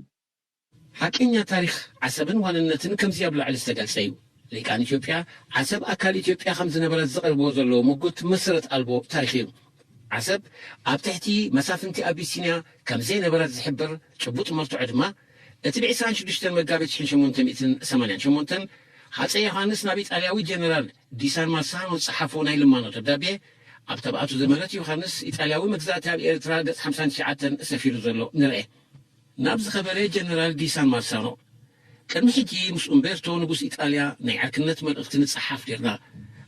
ሓቀኛ ታሪክ ዓሰብን ዋንነትን ከምዚ ኣብ ላዕሊ ዝተገልጸ እዩ። ልሂቃን ኢትዮጵያ ዓሰብ ኣካል ኢትዮጵያ ከም ዝነበረ ዘቕርብዎ ዘለዎ ሙግት መሰረት ኣልቦ ታሪክ እዩ። ዓሰብ ኣብ ትሕቲ መሳፍንቲ ኣቢሲንያ ከምዘይነበረት ዝሕብር ጭቡጥ መርትዖ ድማ እቲ ብ26 መጋቢት 1888 ሃፀይ ዮሃንስ ናብ ኢጣልያዊ ጀነራል ዲሳን ማርሳኖ ዝፀሓፎ ናይ ልማኖ ደብዳቤ ኣብ ተባኣቱ ዘመረት ዮሃንስ ኢጣልያዊ መግዛእቲ ኣብ ኤርትራ ገጽ 59 ሰፊሩ ዘሎ ንርአ። ናብ ዝኸበረ ጀነራል ዲሳን ማርሳኖ ቅድሚ ሕጂ ምስ ኡምቤርቶ ንጉስ ኢጣልያ ናይ ዓርክነት መልእኽቲ ንፀሓፍ ጌርና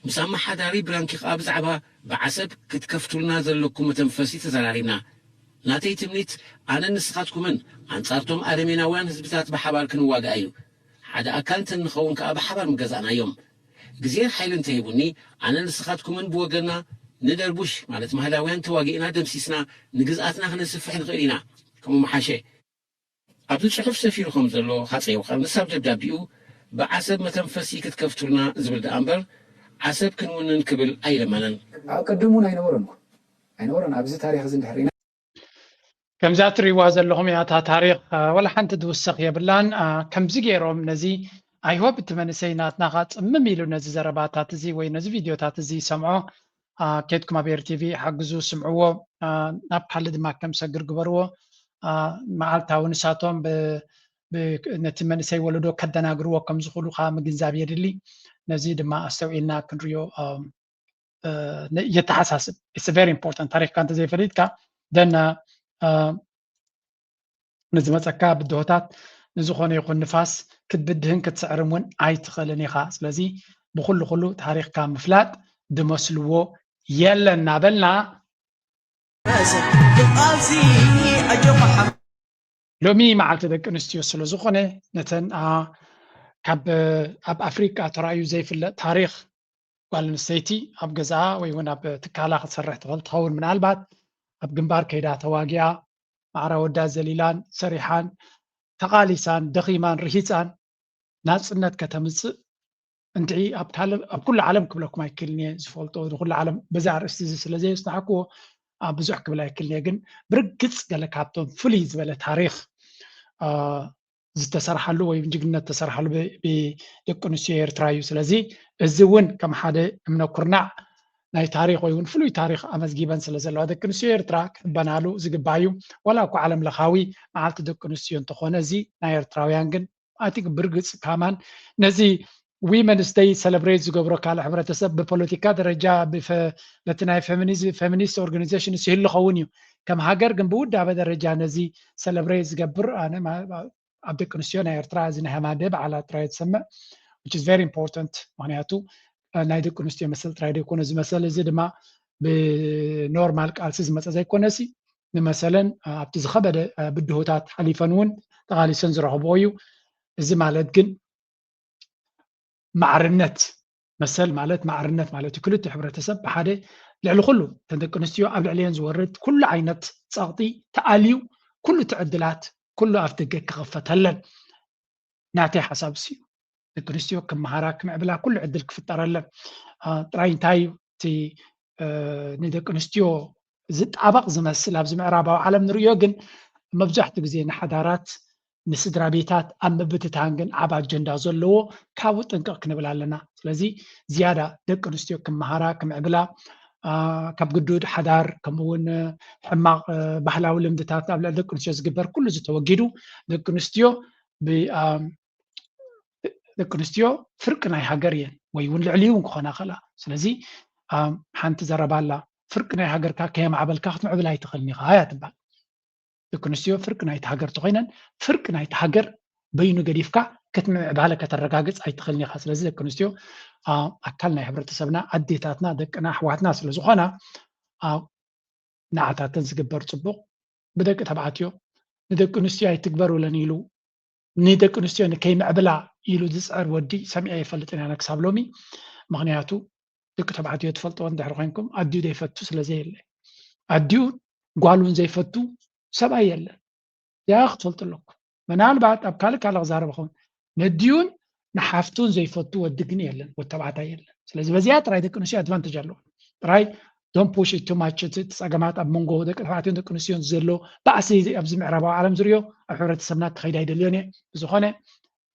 ምስ ኣመሓዳሪ ብራንኪ ከዓ ብዛዕባ ብዓሰብ ክትከፍቱልና ዘለኩም መተንፈሲ ተዘራሪብና ናተይ ትምኒት ኣነ ንስኻትኩምን ኣንጻርቶም ኣረሜናውያን ህዝብታት ብሓባር ክንዋጋእ እዩ ሓደ ኣካል እንተንኸውን ከዓ ብሓባር ምገዛእና እዮም ግዜ ሓይሊ እንተሂቡኒ ኣነ ንስኻትኩምን ብወገና ندربوش مالت مهلاويان تواجئنا دمسيسنا نجزاتنا خلنا نسفح الغيرنا كم محاشة عبد الشحف سفير خمزلو خاطئ وخل نساب دبدابيو بعسب متنفسي كتكفتلنا زبد أمبر عسب كنون نكبل أي لمنن قدمونا أين أبزي تاريخ زند حرينا كم زات رواز اللهم يا تاريخ ولا حنت دوسخ يا بلان كم زجيرهم نزي أيوة بتمنى سينات نغات مميلو نزي زربات تزي وين نزي فيديو تزي سمعوا كيتكم أبير تي في حجزوا سمعوا نبحلد ما كم سجر جبروا مع التاونساتهم نتمنى سي ولدو كدنا جروا كم زخلوا خام جنزابي اللي نزيد ما استوينا كنريو يتحسس it's very important تاريخ كانت زي فريدك دنا نزمت أكاب الدهوتات نزخون يكون نفاس كتبدهن كتسعرمون أي تخلني خاص لذي بخلو تاريخ كان مفلات دمسلوه يلا نابلنا لومي معلت دق انستيو سلو زخونه نتن كاب اب افريقيا ترايو زي في التاريخ قال نسيتي اب غزا وي ونا بتكالا خسرح تخون من البات اب جنبار كيدا تواقيا معرا ودا زليلان سريحان تقاليسان دخيمان رهيصان ناصنت كتمص انتي اب كل عالم كبلكم ايكلني زفولتو كل عالم بزار استزي سلازي يسنعكو بزح كبل ايكلني ግን برقص قال كابتن فلي زبل تاريخ ዝተሰርሐሉ ወይ ጅግነት ተሰርሐሉ ብደቂ ኣንስትዮ ኤርትራ እዩ ስለዚ እዚ እውን ከም ሓደ እምነ ኩርናዕ ናይ ታሪክ ወይ እውን ፍሉይ ታሪክ ኣመዝጊበን ስለ ዘለዋ ደቂ ኣንስትዮ ኤርትራ ክሕበናሉ ዝግባእ እዩ ዋላ እኳ ዓለም ለኻዊ መዓልቲ ደቂ ኣንስትዮ እንተኾነ እዚ ናይ ኤርትራውያን ግን ኣቲክ ብርግፅ ካማን ነዚ ዊመንስ ደይ ሰለብሬት ዝገብሮ ካልእ ሕብረተሰብ ብፖለቲካ ደረጃ በቲ ናይ ፌሚኒስት ኦርጋናይዜሽን ይህሉ ኸውን እዩ ከም ሃገር ግን ብውዳበ ደረጃ ነዚ ሰለብሬት ዝገብር ኣነ ኣብ ደቂ ኣንስትዮ ናይ ኤርትራ እዚ ናይ ሃማደ በዓላት ጥራይ ዝሰምዕ which is very important ምክንያቱ ናይ ደቂ ኣንስትዮ መሰል ጥራይ ደይኮነ ዝመሰለ እዚ ድማ ብኖርማል ቃልሲ ዝመፀ ዘይኮነሲ ንመሰለን ኣብቲ ዝኸበደ ብድሆታት ሓሊፈን እውን ተቓሊሰን ዝረኽብዎ እዩ እዚ ማለት ግን ማዕርነት መሰል ማለት ማዕርነት ማለት ክልተ ሕብረተሰብ ብሓደ ልዕሊ ኩሉ ደቂ ኣንስትዮ ኣብ ልዕሊየን ዝወርድ ኩሉ ዓይነት ፀቕጢ ተኣልዩ ኩሉ ትዕድላት ኩሉ ኣፍ ደገ ክኽፈተለን ናተይ ሓሳብ እዩ ደቂ ኣንስትዮ ክመሃራ ክምዕብላ ኩሉ ዕድል ክፍጠረለን ጥራይ እንታይ እቲ ንደቂ ኣንስትዮ ዝጣበቕ ዝመስል ኣብዚ ምዕራባዊ ዓለም ንሪኦ ግን መብዛሕትኡ ግዜ ንሓዳራት ንስድራ ቤታት ኣብ ምብትታን ግን ዓብ ኣጀንዳ ዘለዎ ካብኡ ጥንቅቕ ክንብል ኣለና ስለዚ ዝያዳ ደቂ ኣንስትዮ ክመሃራ ክምዕብላ ካብ ግዱድ ሓዳር ከምኡውን ሕማቕ ባህላዊ ልምድታት ኣብ ልዕሊ ደቂ ኣንስትዮ ዝግበር ኩሉ ዝተወጊዱ ደቂ ኣንስትዮ ፍርቂ ናይ ሃገር እየን ወይ እውን ልዕሊ እውን ክኾና ኸላ ስለዚ ሓንቲ ዘረባላ ፍርቂ ናይ ሃገርካ ከየማዕበልካ ክትምዕብል ኣይትኽእልኒ ኢኻ እያ ትበሃል ደቂ ኣንስትዮ ፍርቂ ናይቲ ሃገር ተኮይነን ፍርቂ ናይቲ ሃገር በይኑ ገዲፍካ ክትምዕባለ ከተረጋግፅ ኣይትኽእልኒ ኢኻ ስለዚ ደቂ ኣንስትዮ ኣካል ናይ ሕብረተሰብና ኣዴታትና ደቅና ኣሕዋትና ስለ ዝኾና ንዓታተን ዝግበር ፅቡቕ ብደቂ ተባዕትዮ ንደቂ ኣንስትዮ ኣይትግበሩለን ኢሉ ንደቂ ኣንስትዮ ንከይምዕብላ ኢሉ ዝፅዕር ወዲ ሰሚዐ ኣይፈልጥን ኣነ ክሳብ ሎሚ ምክንያቱ ደቂ ተባዕትዮ ትፈልጥዎ እንድሕር ኮይንኩም ኣድዩ ዘይፈቱ ስለዘየለ ኣድዩ ጓሉን ዘይፈቱ ሰብኣይ የለን ያ ክትፈልጡ ኣለኩም ምናልባት ኣብ ካልእ ክዛረብ ኸውን ነድዩን ንሓፍቱን ዘይፈቱ ወዲ ግን የለን ወዲ ተባዕታይ የለን ስለዚ በዚያ ጥራይ ደቂ ኣንስትዮ ኣድቫንቴጅ ኣለዎ ጥራይ ዶንት ፑሽ ኢት ቱ ማች እቲ ፀገማት ኣብ መንጎ ደቂ ተባዕትዮን ደቂ ኣንስትዮን ዘሎ ባእሲ ኣብዚ ምዕራባዊ ዓለም ዝርዮ ኣብ ሕብረተሰብና ክኸይድ ኣይደልዮን እየ ብዝኾነ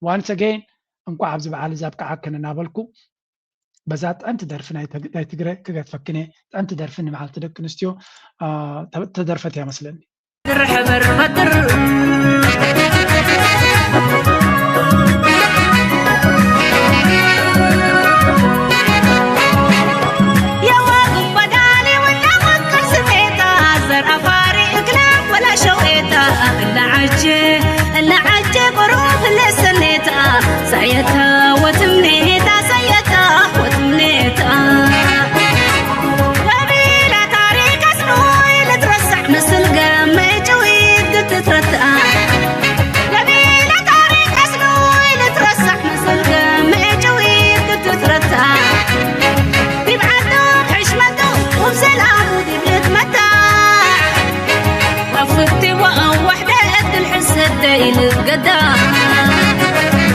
ዋንስ ኣገይን እንኳ ኣብዚ በዓል እዚ ኣብቅዓ ክነናበልኩ በዛ ጠንቲ ደርፊ ናይ ትግራይ ክገትፈክነ ጠንቲ ደርፊ ንመዓልቲ ደቂ ኣንስትዮ ተደርፈት እያ መስለኒ